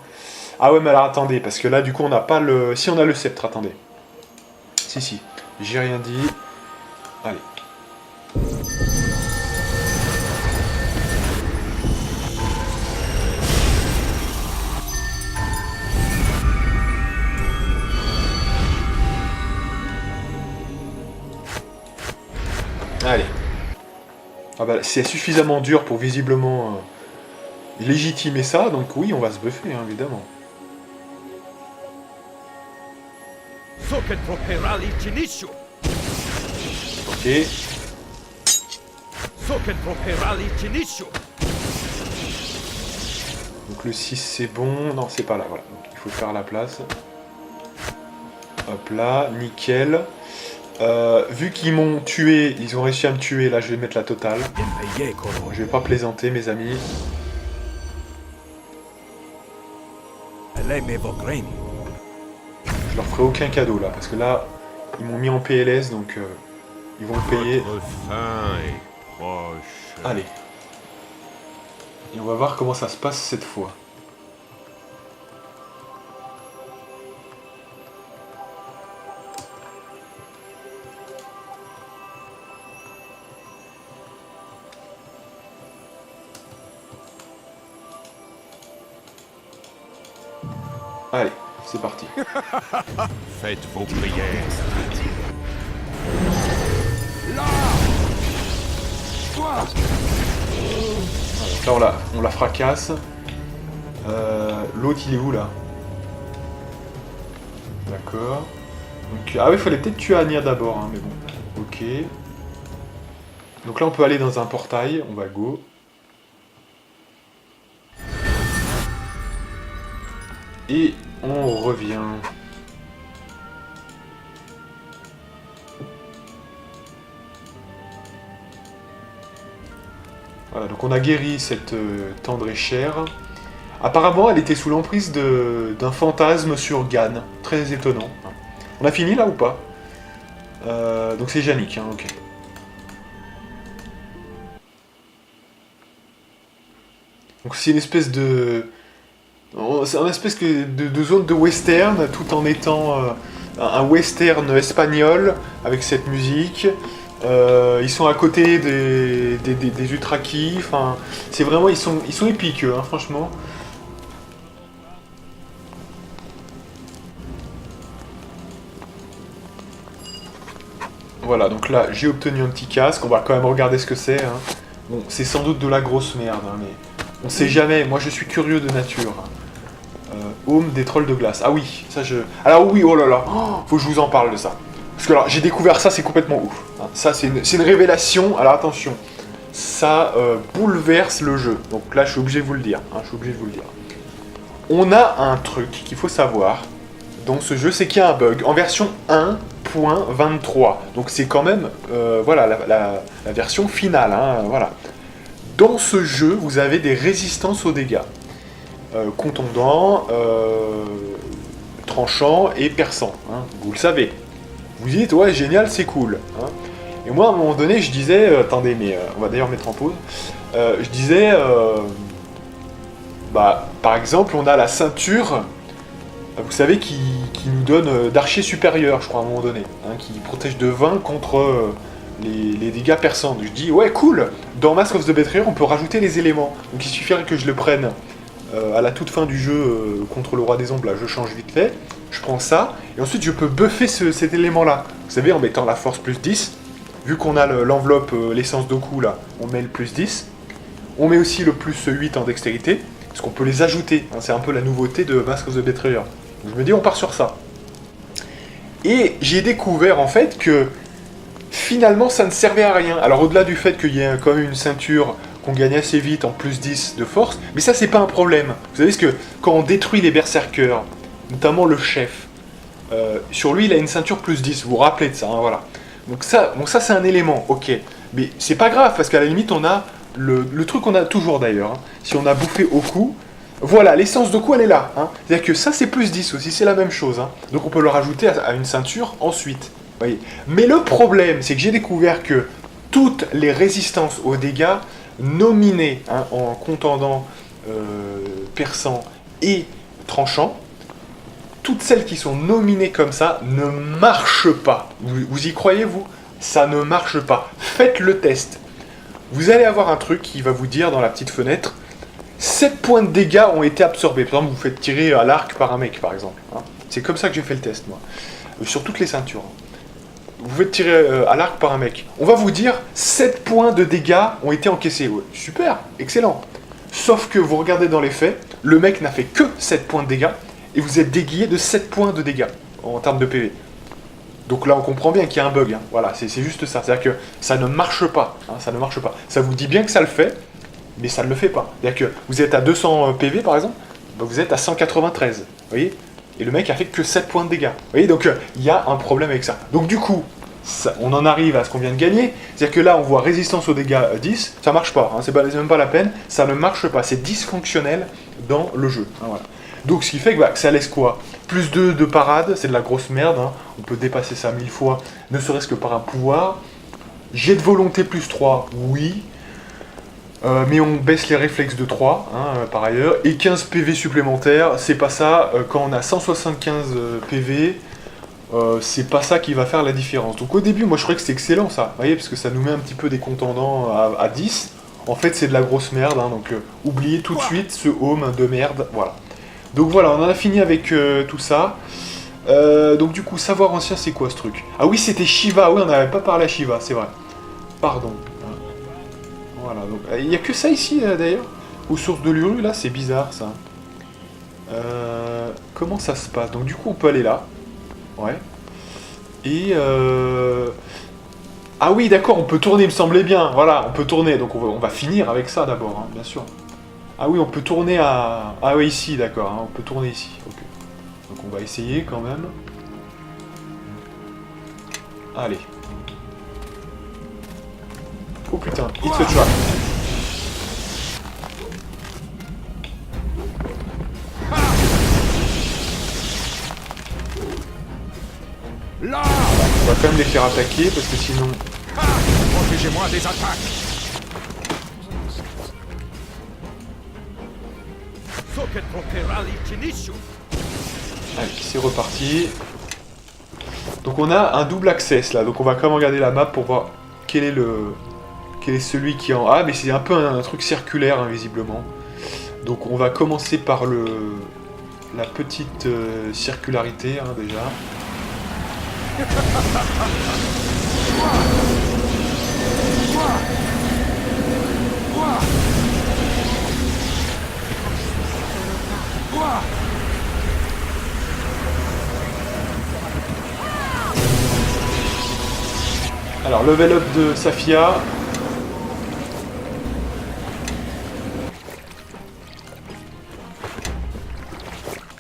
Ah ouais, mais alors attendez, parce que là, du coup, on n'a pas le. Si on a le sceptre, attendez. Si, j'ai rien dit. Allez. Allez. Ah bah, c'est suffisamment dur pour visiblement légitimer ça, donc oui, on va se buffer, hein, évidemment. Ok. Donc le 6 c'est bon, non c'est pas là, voilà. Donc il faut faire la place. Hop là, nickel. Vu qu'ils m'ont tué, ils ont réussi à me tuer, là je vais mettre la totale. Je vais pas plaisanter mes amis. Je leur ferai aucun cadeau là, parce que là, ils m'ont mis en PLS, donc ils vont me payer. Votre fin est proche. Allez. Et on va voir comment ça se passe cette fois. Allez, c'est parti. Faites vos prières. Là. Quoi? Donc là, on la fracasse. L'autre, il est où, là? D'accord. Donc, ah oui, il fallait peut-être tuer Anya d'abord, hein, mais bon. Ok. Donc là, on peut aller dans un portail. On va go. Et on revient. Voilà, donc on a guéri cette tendre et chère. Apparemment, elle était sous l'emprise d'un fantasme sur Gan. Très étonnant. On a fini là ou pas? Donc c'est Yannick, hein, ok. Donc c'est une espèce de... C'est une espèce de zone de western, tout en étant un western espagnol, avec cette musique. Ils sont à côté des Ultrakis, enfin... C'est vraiment... Ils sont épiques, eux, hein, franchement. Voilà, donc là, j'ai obtenu un petit casque. On va quand même regarder ce que c'est. Hein. Bon, c'est sans doute de la grosse merde, hein, mais on sait jamais. Moi, je suis curieux de nature. Home des trolls de glace. Ah oui, ça je... Alors oui, oh là là, faut que je vous en parle de ça. Parce que alors, j'ai découvert ça, c'est complètement ouf. Hein. Ça, c'est une révélation. Alors attention, ça bouleverse le jeu. Donc là, je suis obligé de vous le dire. Hein, je suis obligé de vous le dire. On a un truc qu'il faut savoir dans ce jeu, c'est qu'il y a un bug en version 1.23. Donc c'est quand même voilà, la version finale. Hein, voilà. Dans ce jeu, vous avez des résistances aux dégâts. Contondant, tranchant et perçant. Hein, vous le savez. Vous dites, ouais, génial, c'est cool. Hein. Et moi, à un moment donné, je disais, attendez, mais on va d'ailleurs mettre en pause. Je disais, bah, par exemple, on a la ceinture, vous savez, qui nous donne d'archer supérieur, je crois, à un moment donné, hein, qui protège de 20 contre les dégâts perçants. Je dis, ouais, cool, dans Mask of the Betrayer, on peut rajouter les éléments. Donc il suffirait que je le prenne à la toute fin du jeu contre le roi des ombres, là, je change vite fait, je prends ça, et ensuite je peux buffer cet élément-là. Vous savez, en mettant la force plus 10, vu qu'on a l'enveloppe, l'essence d'Oku, là, on met le plus 10, on met aussi le plus 8 en dextérité, parce qu'on peut les ajouter, hein, c'est un peu la nouveauté de Mask of the Betrayer. Donc je me dis, on part sur ça. Et j'ai découvert, en fait, que finalement, ça ne servait à rien. Alors au-delà du fait qu'il y ait quand même une ceinture qu'on gagne assez vite en plus 10 de force, mais ça c'est pas un problème. Vous savez ce que quand on détruit les berserkers, notamment le chef, sur lui il a une ceinture plus 10, vous vous rappelez de ça, hein, voilà. Donc ça c'est un élément, ok. Mais c'est pas grave, parce qu'à la limite on a le truc qu'on a toujours d'ailleurs, hein. Si on a bouffé Oku, voilà, l'essence d'Oku elle est là. Hein. C'est-à-dire que ça c'est plus 10 aussi, c'est la même chose. Hein. Donc on peut le rajouter à une ceinture ensuite. Voyez. Mais le problème c'est que j'ai découvert que toutes les résistances aux dégâts nominées, hein, en contendant, perçant et tranchant, toutes celles qui sont nominées comme ça ne marchent pas. Vous y croyez, vous? Ça ne marche pas. Faites le test. Vous allez avoir un truc qui va vous dire dans la petite fenêtre, 7 points de dégâts ont été absorbés. Par exemple, vous faites tirer à l'arc par un mec, par exemple. Hein. C'est comme ça que j'ai fait le test, moi. Sur toutes les ceintures. Vous faites tirer à l'arc par un mec. On va vous dire 7 points de dégâts ont été encaissés. Ouais, super, excellent. Sauf que vous regardez dans les faits, le mec n'a fait que 7 points de dégâts et vous êtes déguillé de 7 points de dégâts en termes de PV. Donc là, on comprend bien qu'il y a un bug. Hein. Voilà, c'est juste ça. C'est-à-dire que ça ne marche pas. Hein, ça ne marche pas. Ça vous dit bien que ça le fait, mais ça ne le fait pas. C'est-à-dire que vous êtes à 200 PV, par exemple, bah vous êtes à 193. Vous voyez? Et le mec a fait que 7 points de dégâts. Vous voyez, donc il y a un problème avec ça. Donc du coup, on en arrive à ce qu'on vient de gagner. C'est-à-dire que là, on voit résistance aux dégâts 10, ça marche pas. Hein, c'est même pas la peine, ça ne marche pas. C'est dysfonctionnel dans le jeu. Hein, voilà. Donc ce qui fait que bah, ça laisse quoi? Plus 2 de parade, c'est de la grosse merde. Hein. On peut dépasser ça 1000 fois, ne serait-ce que par un pouvoir. Jet de volonté plus 3, oui. Mais on baisse les réflexes de 3, hein, par ailleurs. Et 15 PV supplémentaires, c'est pas ça. Quand on a 175 PV, c'est pas ça qui va faire la différence. Donc au début, moi je croyais que c'était excellent ça. Vous voyez, parce que ça nous met un petit peu des contendants à 10. En fait, c'est de la grosse merde. Hein, donc oubliez tout de suite ce home de merde. Voilà. Donc voilà, on en a fini avec tout ça. Donc du coup, savoir ancien, c'est quoi ce truc? Ah oui, c'était Shiva. Oui, on n'avait pas parlé à Shiva, c'est vrai. Pardon. Voilà, donc il n'y a que ça ici d'ailleurs. Aux sources de l'Uru, là, c'est bizarre ça. Comment ça se passe? Donc du coup, on peut aller là. Ouais. Et ah oui, d'accord, on peut tourner, il me semblait bien. Voilà, on peut tourner. Donc on va finir avec ça d'abord, hein, bien sûr. Ah oui, on peut tourner à... Ah oui, ici, d'accord, hein, on peut tourner ici. Ok. Donc on va essayer quand même. Allez. Oh putain, it's a trap. Là, On va quand même les faire attaquer parce que sinon... protégez-moi des attaques. Allez, c'est reparti. Donc on a un double access là, donc on va quand même regarder la map pour voir quel est celui qui est en A, mais c'est un peu un truc circulaire, hein, visiblement. Donc on va commencer par la petite circularité, hein, déjà. Alors, level up de Safia.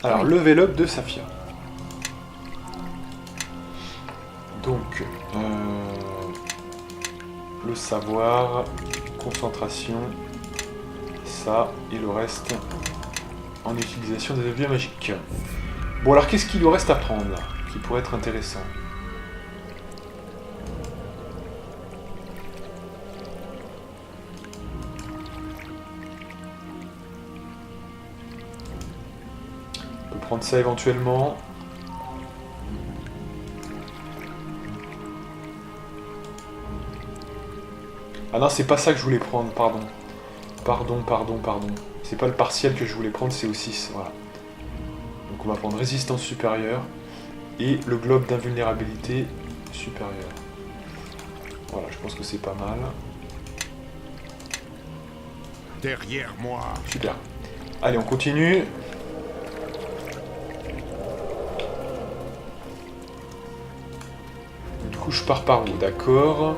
Alors, level up de Safia. Donc, le savoir, concentration, ça, et le reste en utilisation des objets magiques. Bon, alors qu'est-ce qu'il lui reste à prendre, là, qui pourrait être intéressant? On peut prendre ça éventuellement. Ah non, c'est pas ça que je voulais prendre, pardon. Pardon. C'est pas le partiel que je voulais prendre, c'est au 6, voilà. Donc on va prendre résistance supérieure et le globe d'invulnérabilité supérieure. Voilà, je pense que c'est pas mal. Derrière moi. Super. Allez, on continue. Du coup, je pars par où? D'accord.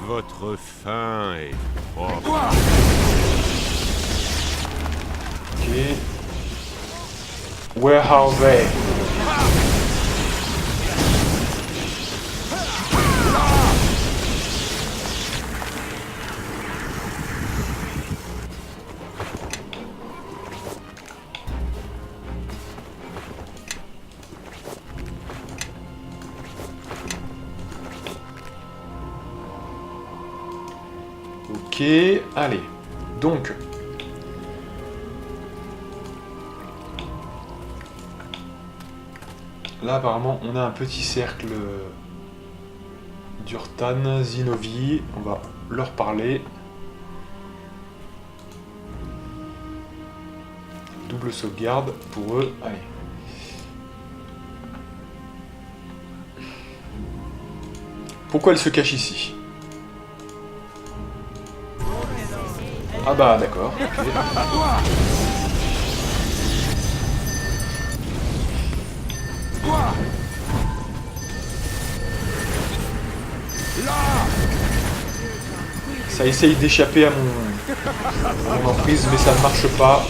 Votre fin est propre. Ok. Where are they? Ok, allez. Donc, là apparemment on a un petit cercle d'Urtan, Zinovi, on va leur parler. Double sauvegarde pour eux, allez. Pourquoi elle se cache ici? Ah bah d'accord, ok. Ça essaye d'échapper à mon emprise, mais ça ne marche pas.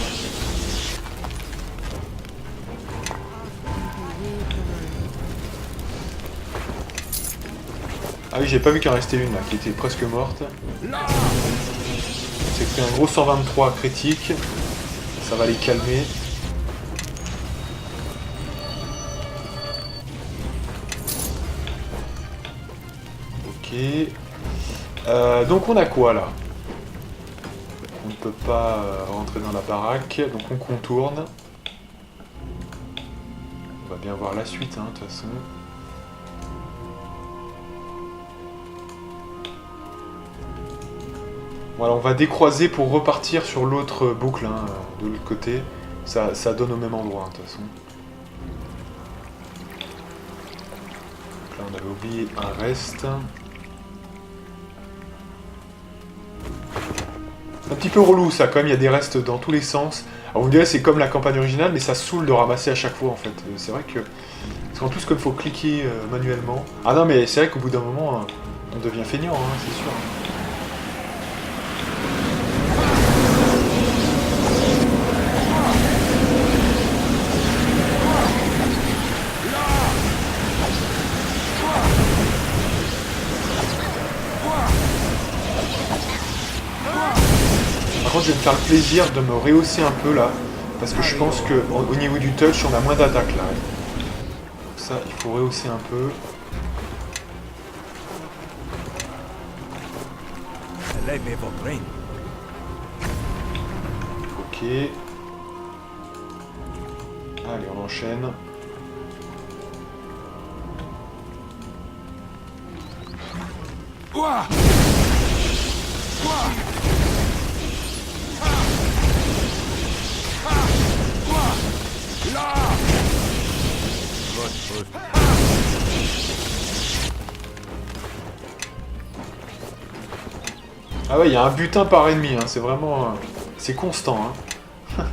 Ah oui, j'ai pas vu qu'il en restait une là, qui était presque morte. C'est pris un gros 123 critique. Ça va les calmer. Ok. Donc on a quoi là? On ne peut pas rentrer dans la baraque, donc on contourne. On va bien voir la suite, hein, de toute façon. Voilà, on va décroiser pour repartir sur l'autre boucle, hein, de l'autre côté. Ça donne au même endroit, hein, de toute façon. Donc là, on avait oublié un reste. C'est un petit peu relou, ça, quand même. Il y a des restes dans tous les sens. Alors, vous me direz, c'est comme la campagne originale, mais ça saoule de ramasser à chaque fois, en fait. C'est vrai que... Parce qu'en plus, comme il faut cliquer manuellement... Ah non, mais c'est vrai qu'au bout d'un moment, on devient feignant, hein, c'est sûr. Par contre, je vais me faire le plaisir de me rehausser un peu, là. Parce que je pense qu'au niveau du touch, on a moins d'attaque, là. Donc ça, il faut rehausser un peu. Ok. Allez, on enchaîne. Ah ouais, il y a un butin par ennemi, hein. C'est vraiment... c'est constant, hein.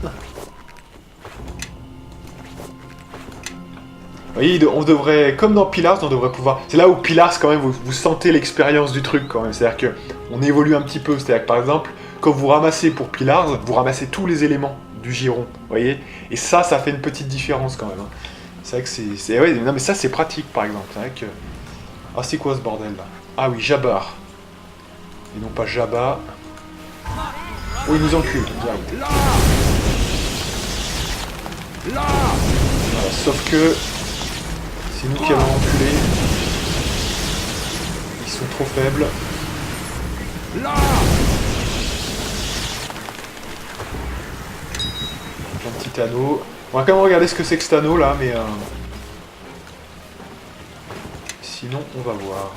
Vous voyez, on devrait, comme dans Pillars, on devrait pouvoir... C'est là où Pillars, quand même, vous sentez l'expérience du truc, quand même. C'est-à-dire que on évolue un petit peu. C'est-à-dire que, par exemple, quand vous ramassez pour Pillars, vous ramassez tous les éléments du giron, vous voyez. Et ça fait une petite différence, quand même, hein. C'est vrai que c'est... Ouais, non, mais ça, c'est pratique, par exemple. C'est vrai que... Ah, c'est quoi, ce bordel, là? Ah oui, Jabbar. Et non pas Jabba. Oh, il nous encule, direct. Voilà, sauf que... C'est nous qui allons enculer. Ils sont trop faibles. Un petit anneau. On va quand même regarder ce que c'est que cet anneau là, mais... Sinon, on va voir.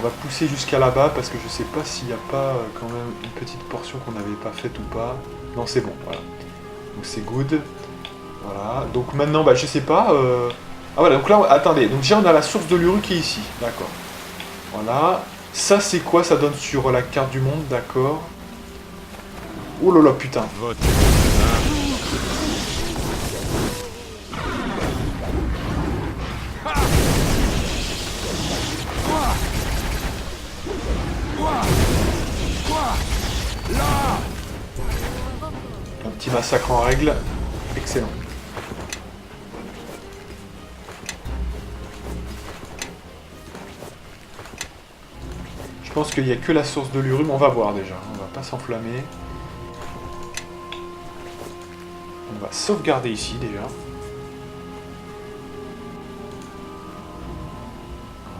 On va pousser jusqu'à là-bas parce que je sais pas s'il n'y a pas quand même une petite portion qu'on n'avait pas faite ou pas. Non, c'est bon, voilà. Donc c'est good. Voilà, donc maintenant, bah je sais pas... Ah voilà, donc là, attendez, donc déjà on a la source de l'Uru qui est ici, d'accord. Voilà, ça c'est quoi? Ça donne sur la carte du monde, d'accord. Oh là là, putain. Un petit massacre en règle, excellent. Je pense qu'il n'y a que la source de l'Uru, mais on va voir déjà, on va pas s'enflammer. On va sauvegarder ici déjà.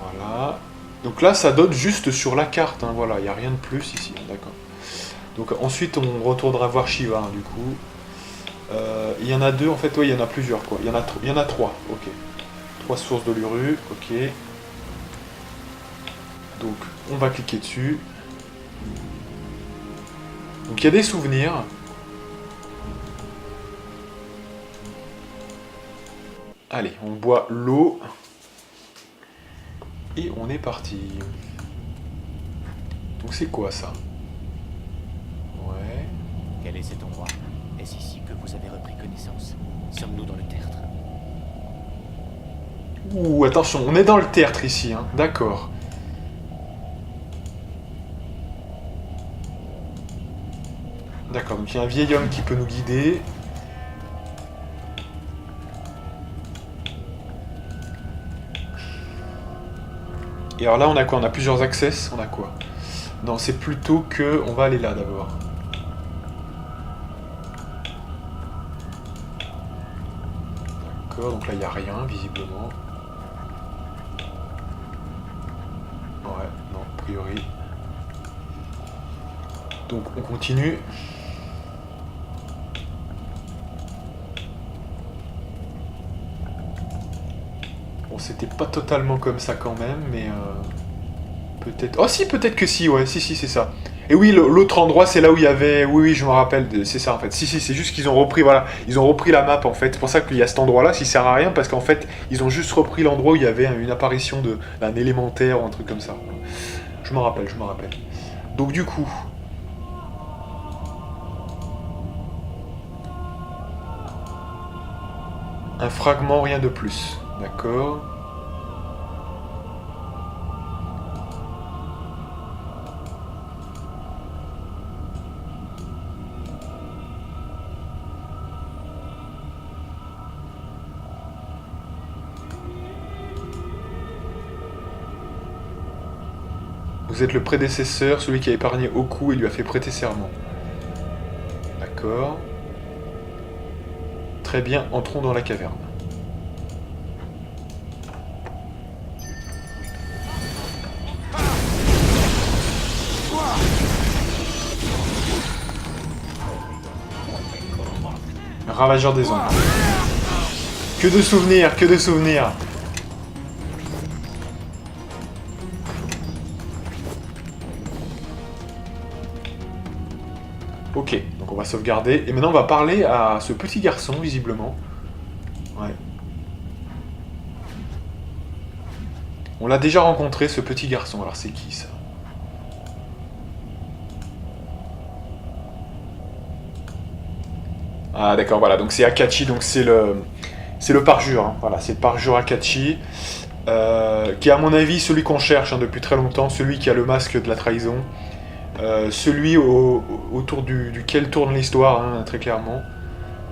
Voilà. Donc là, ça donne juste sur la carte, hein, voilà, il n'y a rien de plus ici, hein, d'accord. Donc ensuite, on retournera voir Shiva, hein, du coup. Il y en a deux, en fait, oui, il y en a plusieurs, quoi. Il y en a trois, ok. 3 sources de l'Uru, ok. Donc, on va cliquer dessus. Donc, il y a des souvenirs. Allez, on boit l'eau. Et on est parti. Donc, c'est quoi, ça? Ouais. Quel est cet endroit? Est-ce ici que vous avez repris connaissance? Sommes-nous dans le tertre? Ouh, attention, on est dans le tertre ici, hein. D'accord. D'accord, donc il y a un vieil homme qui peut nous guider. Et alors là, on a quoi? On a plusieurs access. On a quoi? Non, c'est plutôt que... On va aller là d'abord. D'accord, donc là, il n'y a rien, visiblement. Ouais, non, a priori. Donc, on continue. Bon, c'était pas totalement comme ça quand même, mais... Peut-être... Oh si, peut-être que si, ouais, si, c'est ça. Et oui, l'autre endroit, c'est là où il y avait... Oui, je me rappelle, c'est ça en fait. Si, c'est juste qu'ils ont repris, voilà, ils ont repris la map en fait. C'est pour ça qu'il y a cet endroit-là, qui sert à rien, parce qu'en fait, ils ont juste repris l'endroit où il y avait une apparition d'un élémentaire ou un truc comme ça. Je me rappelle. Donc du coup... Un fragment, rien de plus. D'accord. Vous êtes le prédécesseur, celui qui a épargné Oku et lui a fait prêter serment. D'accord. Très bien, entrons dans la caverne. Ravageur des ombres. Que de souvenirs, que de souvenirs. Ok, donc on va sauvegarder. Et maintenant on va parler à ce petit garçon, visiblement. Ouais. On l'a déjà rencontré, ce petit garçon. Alors c'est qui, ça? Ah d'accord, voilà. Donc c'est Akachi, donc c'est le parjure. Hein. Voilà, c'est le parjure Akachi. Qui est à mon avis celui qu'on cherche hein, depuis très longtemps. Celui qui a le masque de la trahison. Celui autour duquel tourne l'histoire, hein, très clairement.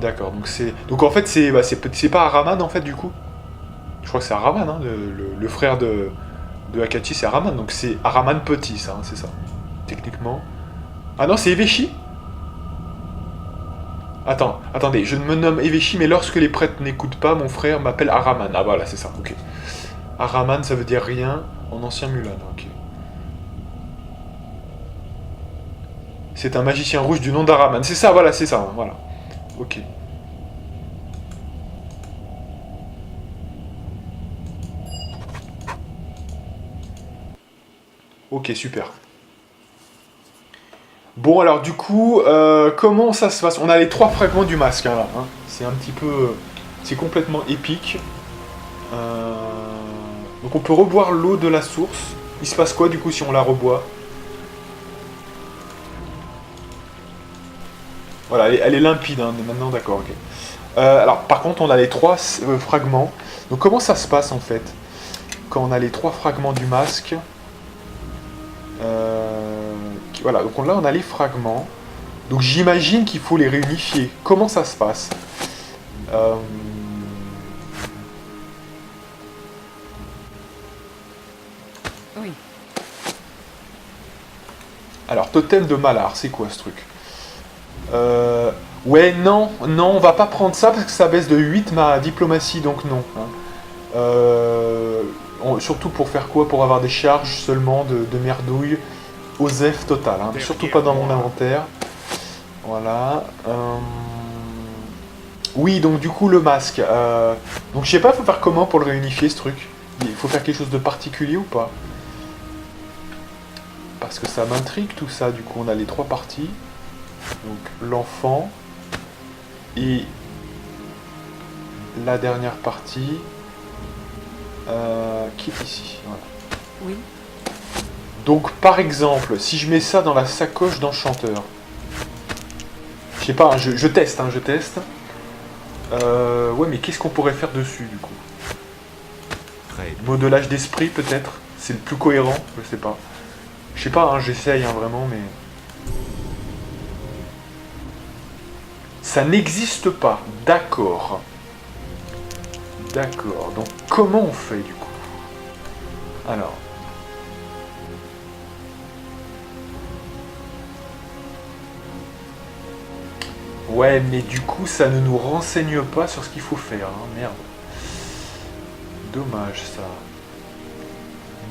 D'accord, donc en fait c'est pas Araman en fait du coup. Je crois que c'est Araman, hein, le frère de Akachi, c'est Araman, donc c'est Araman petit ça, hein, c'est ça, techniquement. Ah non, c'est Eveshi. Attendez, je ne me nomme Eveshi, mais lorsque les prêtres n'écoutent pas, mon frère m'appelle Araman. Ah voilà, c'est ça, ok. Araman, ça veut dire rien en ancien Mulan, ok. C'est un magicien rouge du nom d'Araman. C'est ça, voilà, voilà. Ok. Ok, super. Bon, alors du coup, comment ça se passe? On a les 3 fragments du masque, hein, là. Hein. C'est un petit peu... C'est complètement épique. Donc on peut reboire l'eau de la source. Il se passe quoi, du coup, si on la reboit? Voilà, elle est limpide, hein, maintenant, d'accord, ok. Alors, par contre, on a les 3 fragments. Donc, comment ça se passe, en fait, quand on a les 3 fragments du masque? Voilà, donc là, on a les fragments. Donc, j'imagine qu'il faut les réunifier. Comment ça se passe? Oui. Alors, totem de Malar, c'est quoi, ce truc? Ouais, non, on va pas prendre ça parce que ça baisse de 8 ma diplomatie, donc non. Hein. Surtout pour faire quoi? Pour avoir des charges seulement de merdouille, Osef total, hein. Surtout pas dans mon inventaire. Voilà. Oui, donc du coup le masque. Donc je sais pas, faut faire comment pour le réunifier ce truc? Il faut faire quelque chose de particulier ou pas? Parce que ça m'intrigue tout ça, du coup on a les 3 parties. Donc l'enfant et la dernière partie qui est ici. Voilà. Oui. Donc par exemple, si je mets ça dans la sacoche d'enchanteur, je sais pas, hein, je teste, hein, je teste. Ouais, mais qu'est-ce qu'on pourrait faire dessus du coup? Modelage d'esprit peut-être, c'est le plus cohérent, je sais pas. Je sais pas, hein, j'essaye hein, vraiment, mais... Ça n'existe pas, d'accord. D'accord, donc comment on fait du coup? Alors... Ouais, mais du coup, ça ne nous renseigne pas sur ce qu'il faut faire, hein, merde. Dommage, ça.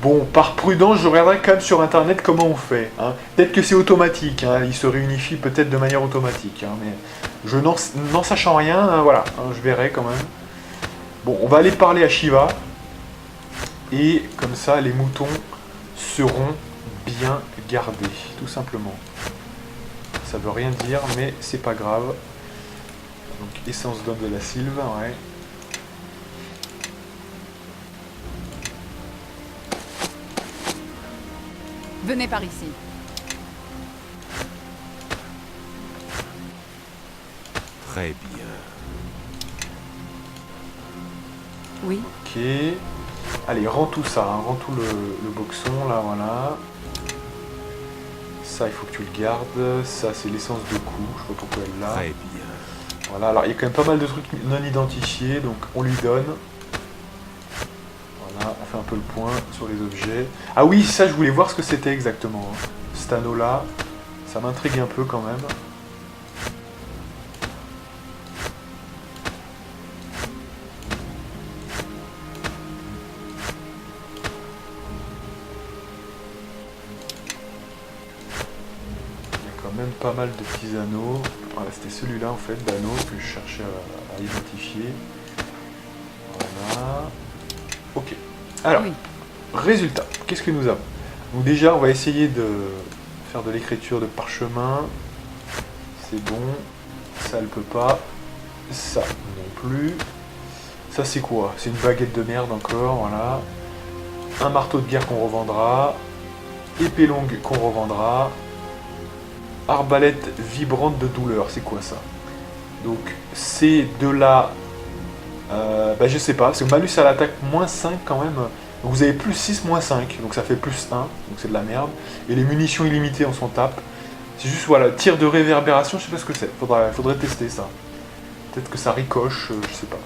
Bon, par prudence, je regarderai quand même sur internet comment on fait. Hein. Peut-être que c'est automatique, hein, il se réunifie peut-être de manière automatique, hein, mais je n'en sachant rien, hein, voilà, hein, je verrai quand même. Bon, on va aller parler à Shiva, et comme ça, les moutons seront bien gardés, tout simplement. Ça veut rien dire, mais c'est pas grave. Donc essence d'homme de la Sylve, ouais. Venez par ici. Très bien. Oui. Ok. Allez, rends tout ça, hein. Rends tout le boxon, là, voilà. Ça, il faut que tu le gardes. Ça, c'est l'essence de coup. Je sais pas pourquoi elle est là. Très bien. Voilà, alors il y a quand même pas mal de trucs non identifiés, donc on lui donne. Voilà, on fait un peu le point sur les objets. Ah oui, ça, je voulais voir ce que c'était exactement. Hein. Cet anneau-là, ça m'intrigue un peu quand même. Même pas mal de petits anneaux. Voilà, c'était celui-là en fait, d'anneaux que je cherchais à identifier. Voilà. Ok. Alors, Oui. résultat, qu'est-ce que nous avons? Donc déjà, on va essayer de faire de l'écriture de parchemin. C'est bon. Ça, elle peut pas. Ça, non plus. Ça, c'est quoi? C'est une baguette de merde encore, voilà. Un marteau de guerre qu'on revendra. Épée longue qu'on revendra. Arbalète vibrante de douleur, c'est quoi ça? Donc c'est de la... je sais pas, c'est malus à l'attaque moins 5 quand même. Donc vous avez plus 6, moins 5, donc ça fait plus 1, donc c'est de la merde. Et les munitions illimitées, on s'en tape. C'est juste, voilà, tir de réverbération, je sais pas ce que c'est. Faudrait tester ça. Peut-être que ça ricoche, je sais pas.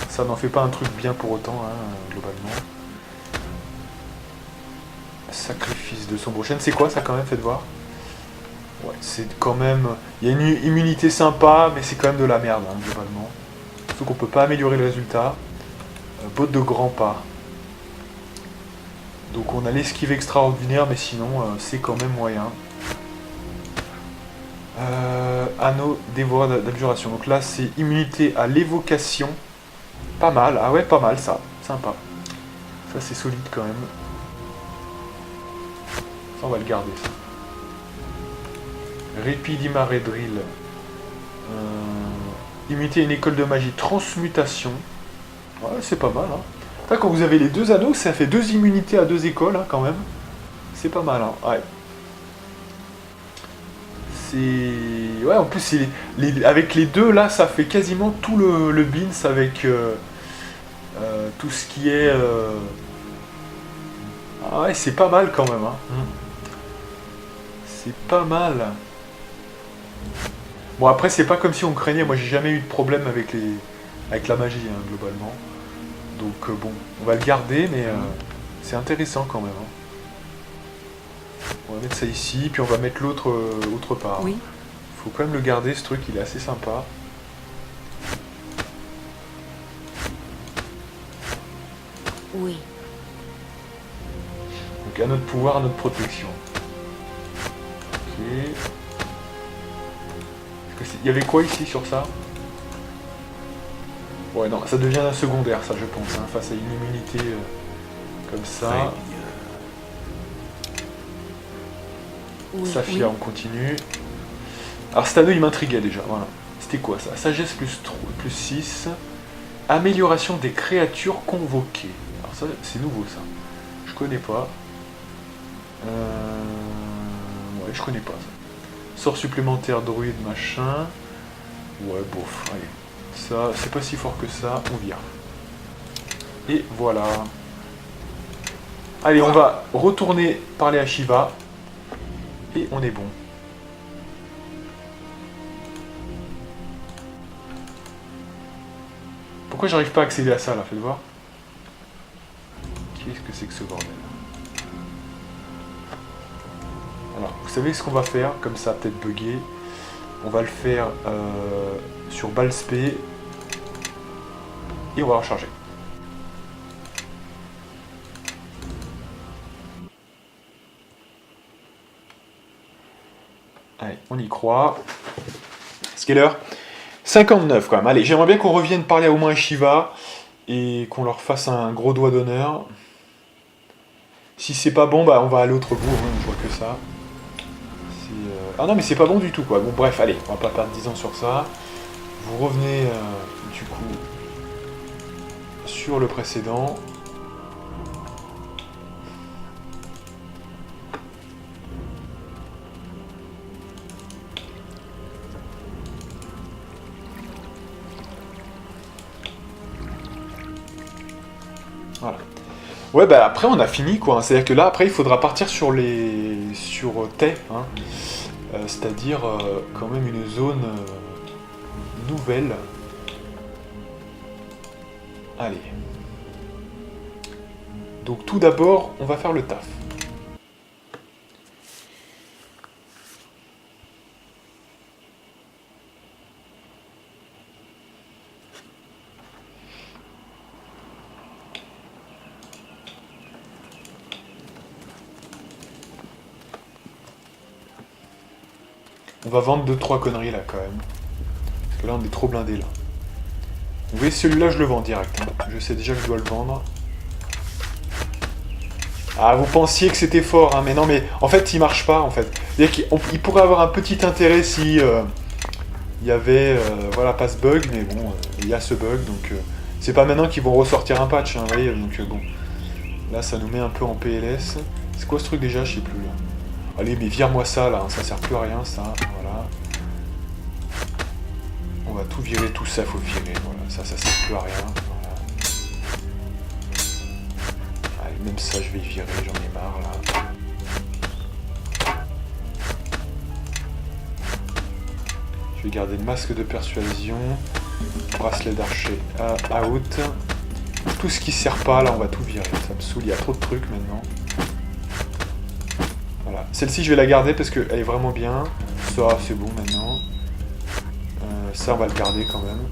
Ça n'en fait pas un truc bien pour autant, hein, globalement. Sacrifice de sombre chaîne, c'est quoi ça quand même, faites voir? Ouais, c'est quand même... Il y a une immunité sympa, mais c'est quand même de la merde, hein, globalement. Surtout qu'on peut pas améliorer le résultat. Botte de grands pas. Donc on a l'esquive extraordinaire, mais sinon, c'est quand même moyen. Anneau dévoreur d'abjuration. Donc là, c'est immunité à l'évocation. Pas mal. Ah ouais, pas mal, ça. Sympa. Ça, c'est solide, quand même. Ça, on va le garder, ça. Répidima Redrill. Imiter une école de magie. Transmutation. Ouais, c'est pas mal. Hein. Là, quand vous avez les deux anneaux, ça fait 2 immunités à 2 écoles, hein, quand même. C'est pas mal. Hein. Ouais. C'est... Ouais, en plus, avec les deux, là, ça fait quasiment tout le beans avec tout ce qui est... Ah ouais, c'est pas mal, quand même. Hein. C'est pas mal. Bon, après, c'est pas comme si on craignait. Moi, j'ai jamais eu de problème avec la magie, hein, globalement. Donc, bon, on va le garder, mais c'est intéressant quand même. Hein. On va mettre ça ici, puis on va mettre l'autre autre part. Oui. Faut quand même le garder, ce truc, il est assez sympa. Oui. Donc, à notre pouvoir, à notre protection. Ok. Il y avait quoi ici sur ça? Ouais, non, ça devient un secondaire, ça, je pense, hein, face à une immunité comme ça. Oui. Saphir, on continue. Alors, cet anneau, il m'intriguait déjà, voilà. C'était quoi ça? Sagesse plus 6. Amélioration des créatures convoquées. Alors, ça, c'est nouveau, ça. Je connais pas. Ouais, je connais pas ça. Sort supplémentaire, druide, machin. Ouais, bof, allez. Ça, c'est pas si fort que ça, on vire. Et voilà. Allez, on va retourner parler à Shiva. Et on est bon. Pourquoi j'arrive pas à accéder à ça, là? Faites voir. Qu'est-ce que c'est que ce bordel? Alors, vous savez ce qu'on va faire? Comme ça, peut-être bugger. On va le faire sur Balspé. Et on va recharger. Allez, on y croit. C'est quelle heure? 59 quand même. Allez, j'aimerais bien qu'on revienne parler au moins à Shiva et qu'on leur fasse un gros doigt d'honneur. Si c'est pas bon, bah on va à l'autre bout, hein, je vois que ça. Ah non, mais c'est pas bon du tout, quoi. Bon, bref, allez, on va pas perdre 10 ans sur ça. Vous revenez, du coup, sur le précédent. Voilà. Ouais, bah après on a fini quoi. C'est-à-dire que là, après, il faudra partir sur les... sur Tay, hein. C'est-à-dire quand même une zone nouvelle. Allez. Donc tout d'abord, on va faire le taf. On va vendre 2-3 conneries là quand même. Parce que là on est trop blindé là. Vous voyez celui-là je le vends direct. Hein. Je sais déjà que je dois le vendre. Ah vous pensiez que c'était fort, hein, mais non mais en fait il marche pas en fait. Il pourrait avoir un petit intérêt si il y avait voilà pas ce bug, mais bon il y a ce bug donc c'est pas maintenant qu'ils vont ressortir un patch, hein, vous voyez, donc bon. Là ça nous met un peu en PLS. C'est quoi ce truc déjà, je sais plus là. Allez, mais vire-moi ça, là, ça sert plus à rien, ça, voilà. On va tout virer, tout ça, faut virer, voilà, ça sert plus à rien, voilà. Allez, même ça, je vais y virer, j'en ai marre, là. Je vais garder le masque de persuasion, bracelet d'archer, out. Tout ce qui sert pas, là, on va tout virer, ça me saoule, il y a trop de trucs, maintenant. Voilà. Celle-ci, je vais la garder parce qu'elle est vraiment bien. Ça, c'est bon maintenant. Ça, on va le garder quand même.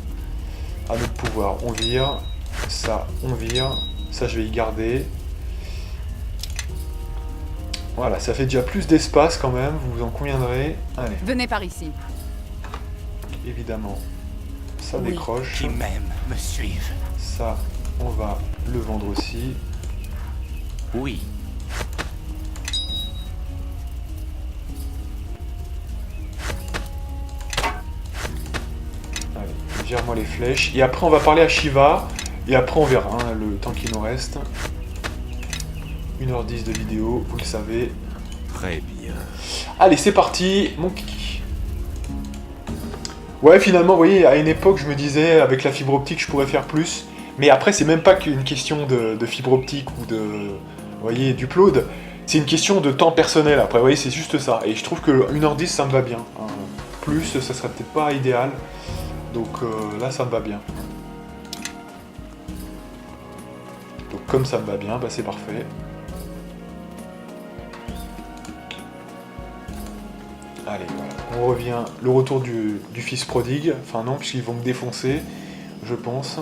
À notre pouvoir, on vire. Ça, on vire. Ça, je vais y garder. Voilà, ça fait déjà plus d'espace quand même, vous en conviendrez. Allez, Venez par ici. évidemment. Ça Oui. décroche. Qui m'aiment me suivent. Ça, on va le vendre aussi. Oui. Allez, vire-moi les flèches. Et après, on va parler à Shiva. Et après, on verra hein, le temps qu'il nous reste. 1h10 de vidéo, vous le savez. Très bien. Allez, c'est parti, mon kiki. Ouais, finalement, vous voyez, à une époque, je me disais, avec la fibre optique, je pourrais faire plus. Mais après, c'est même pas qu'une question de fibre optique ou de, vous voyez, d'upload. C'est une question de temps personnel. Après, vous voyez, c'est juste ça. Et je trouve que 1h10, ça me va bien. Hein. Plus, ça serait peut-être pas idéal. Donc là, ça me va bien. Donc comme ça me va bien, bah, c'est parfait. Allez, voilà. On revient. Le retour du fils prodigue. Enfin non, puisqu'ils vont me défoncer, je pense.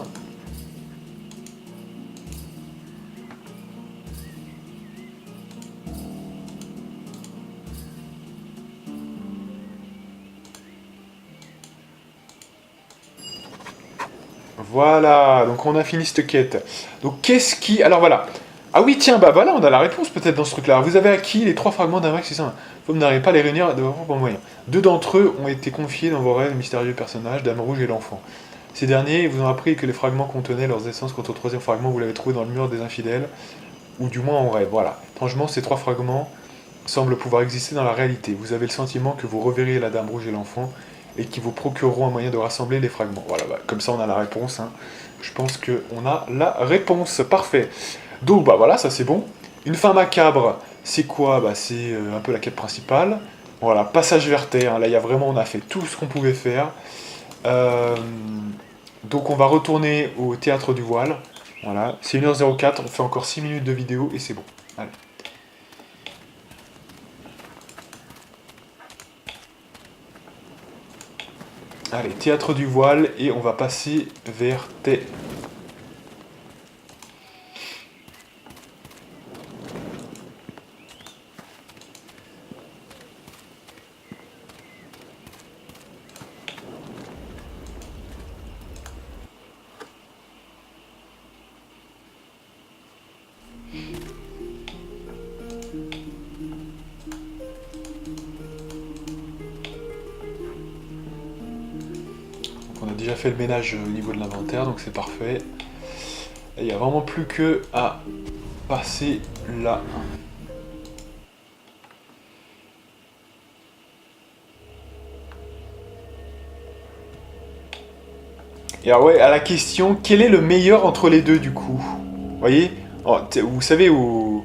Voilà, donc on a fini cette quête. Donc qu'est-ce qui... Alors voilà. Ah oui, tiens, bah voilà, on a la réponse peut-être dans ce truc-là. Vous avez acquis les 3 fragments d'un max 600. Vous n'arrivez pas à les réunir de vos propres moyens. 2 d'entre eux ont été confiés dans vos rêves mystérieux personnages, Dame Rouge et l'enfant. Ces derniers vous ont appris que les fragments contenaient leurs essences quant au 3e fragment, vous l'avez trouvé dans le mur des infidèles, ou du moins en rêve, voilà. Étrangement, ces 3 fragments semblent pouvoir exister dans la réalité. Vous avez le sentiment que vous reverriez la Dame Rouge et l'enfant, et qui vous procureront un moyen de rassembler les fragments. Voilà, bah, comme ça on a la réponse. Hein. Je pense qu'on a la réponse. Parfait. Donc bah voilà, ça c'est bon. Une fin macabre, c'est quoi? Bah c'est un peu la quête principale. Voilà, passage vers terre. Là, il y a vraiment, on a fait tout ce qu'on pouvait faire. Donc on va retourner au théâtre du voile. Voilà, c'est 1h04, on fait encore 6 minutes de vidéo et c'est bon. Allez. Allez, théâtre du voile, et on va passer vers Tay. déjà fait le ménage au niveau de l'inventaire, donc c'est parfait. Et il n'y a vraiment plus que à passer là. Et alors ouais, à la question, quel est le meilleur entre les deux du coup? Vous voyez? Oh, vous savez où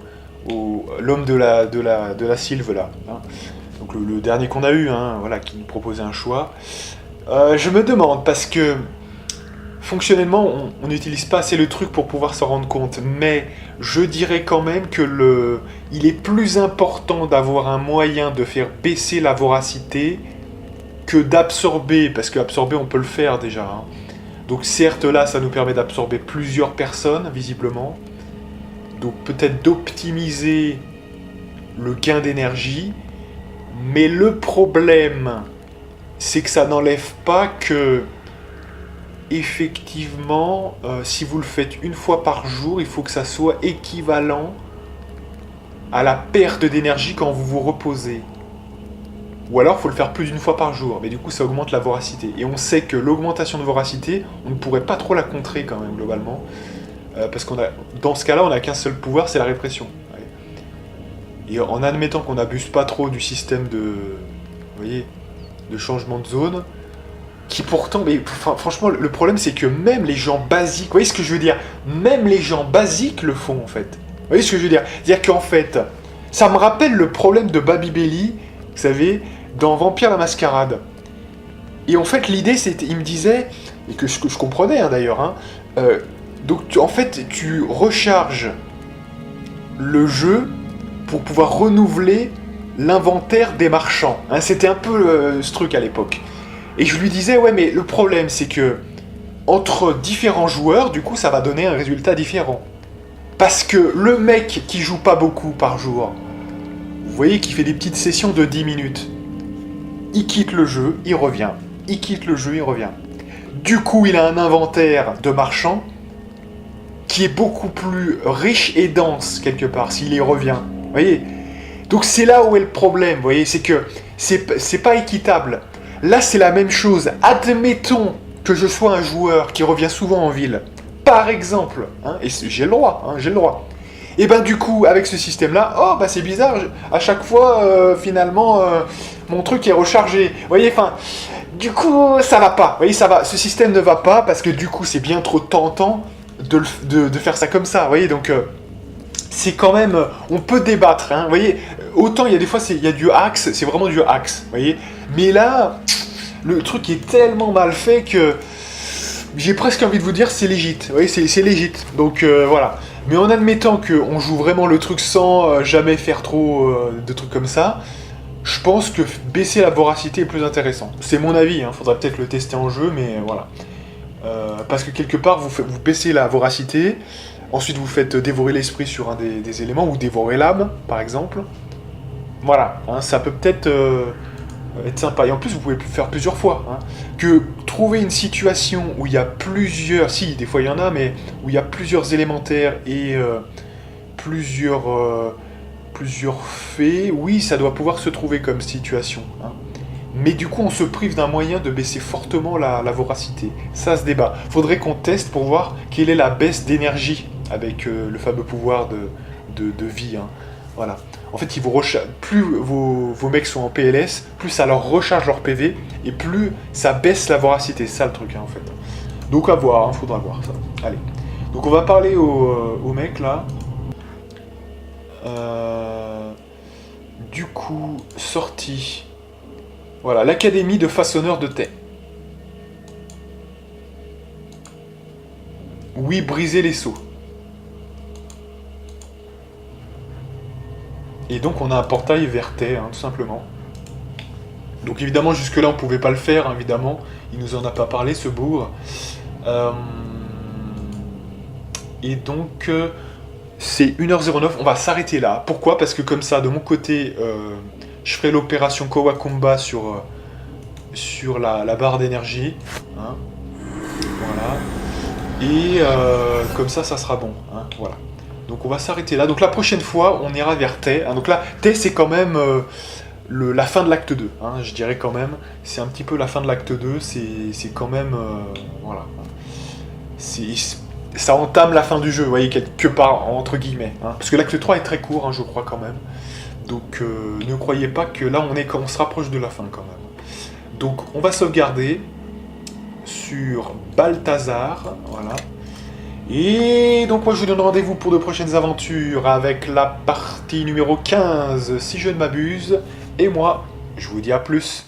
l'homme de la Sylve là, hein, donc le dernier qu'on a eu, hein, voilà, qui nous proposait un choix. Je me demande parce que fonctionnellement on n'utilise pas assez le truc pour pouvoir s'en rendre compte, mais je dirais quand même que il est plus important d'avoir un moyen de faire baisser la voracité que d'absorber, parce qu'absorber on peut le faire déjà, hein. Donc certes là ça nous permet d'absorber plusieurs personnes visiblement, donc peut-être d'optimiser le gain d'énergie, mais le problème c'est que ça n'enlève pas que effectivement si vous le faites une fois par jour, il faut que ça soit équivalent à la perte d'énergie quand vous vous reposez. Ou alors, il faut le faire plus d'une fois par jour, mais du coup, ça augmente la voracité. Et on sait que l'augmentation de voracité, on ne pourrait pas trop la contrer quand même, globalement. Parce dans ce cas-là, on n'a qu'un seul pouvoir, c'est la répression. Ouais. Et en admettant qu'on n'abuse pas trop du système de changement de zone, qui pourtant, mais franchement, le problème, c'est que même les gens basiques, vous voyez ce que je veux dire? Même les gens basiques le font, en fait. Vous voyez ce que je veux dire? C'est-à-dire qu'en fait, ça me rappelle le problème de Babybeli, vous savez, dans Vampire la Mascarade. Et en fait, l'idée, c'était, il me disait, et que je comprenais hein, d'ailleurs, hein, donc en fait, tu recharges le jeu pour pouvoir renouveler l'inventaire des marchands. Hein, c'était un peu ce truc à l'époque. Et je lui disais, ouais, mais le problème, c'est que entre différents joueurs, du coup, ça va donner un résultat différent. Parce que le mec qui joue pas beaucoup par jour, vous voyez qu'il fait des petites sessions de 10 minutes. Il quitte le jeu, il revient. Il quitte le jeu, il revient. Du coup, il a un inventaire de marchands qui est beaucoup plus riche et dense, quelque part, s'il y revient. Vous voyez? Donc c'est là où est le problème, vous voyez? C'est que c'est pas équitable. Là, c'est la même chose. Admettons que je sois un joueur qui revient souvent en ville. Par exemple, hein, et j'ai le droit, hein, j'ai le droit. Et ben du coup, avec ce système-là, oh bah c'est bizarre, à chaque fois, finalement, mon truc est rechargé. Vous voyez, enfin, du coup, ça va pas. Vous voyez, ça va. Ce système ne va pas parce que du coup, c'est bien trop tentant de faire ça comme ça. Vous voyez, donc c'est quand même, on peut débattre. Hein, vous voyez, autant il y a des fois, il y a du axe, c'est vraiment du axe. Vous voyez, mais là, le truc est tellement mal fait que j'ai presque envie de vous dire c'est légit. Vous voyez, c'est légit. Donc voilà. Mais en admettant qu'on joue vraiment le truc sans jamais faire trop de trucs comme ça, je pense que baisser la voracité est plus intéressant. C'est mon avis, hein, faudra peut-être le tester en jeu, mais voilà. Parce que quelque part, vous baissez la voracité, ensuite vous faites dévorer l'esprit sur un des éléments, ou dévorer l'âme, par exemple. Voilà, hein, ça peut peut-être être sympa. Et en plus, vous pouvez le faire plusieurs fois. Hein. Que trouver une situation où il y a plusieurs... Si, des fois il y en a, mais où il y a plusieurs élémentaires et plusieurs faits, oui, ça doit pouvoir se trouver comme situation. Hein. Mais du coup, on se prive d'un moyen de baisser fortement la voracité. Ça se débat. Faudrait qu'on teste pour voir quelle est la baisse d'énergie avec le fameux pouvoir de vie. Hein. Voilà. En fait, plus vos mecs sont en PLS, plus ça leur recharge leur PV, et plus ça baisse la voracité. C'est ça le truc, hein, en fait. Donc à voir, hein, faudra voir ça. Allez. Donc on va parler au mec, là. Du coup, sortie. Voilà, l'académie de façonneurs de thé. Oui, briser les seaux. Et donc on a un portail vers Thé, hein, tout simplement. Donc évidemment, jusque-là, on pouvait pas le faire, hein, évidemment. Il nous en a pas parlé, ce bourg. Et donc, c'est 1h09, on va s'arrêter là. Pourquoi? Parce que comme ça, de mon côté, je ferai l'opération Kowakumba sur la barre d'énergie. Hein. Voilà. Et comme ça sera bon. Hein, voilà. Donc on va s'arrêter là. Donc la prochaine fois, on ira vers Thé. Hein. Donc là, Thé, c'est quand même la fin de l'acte 2, hein, je dirais quand même. C'est un petit peu la fin de l'acte 2, c'est quand même... voilà. Ça entame la fin du jeu, vous voyez, quelque part, entre guillemets. Hein, parce que l'acte 3 est très court, hein, je crois, quand même. Donc ne croyez pas que là, on se rapproche de la fin, quand même. Donc on va sauvegarder sur Balthazar, voilà. Et donc moi je vous donne rendez-vous pour de prochaines aventures avec la partie numéro 15, si je ne m'abuse. Et moi, je vous dis à plus.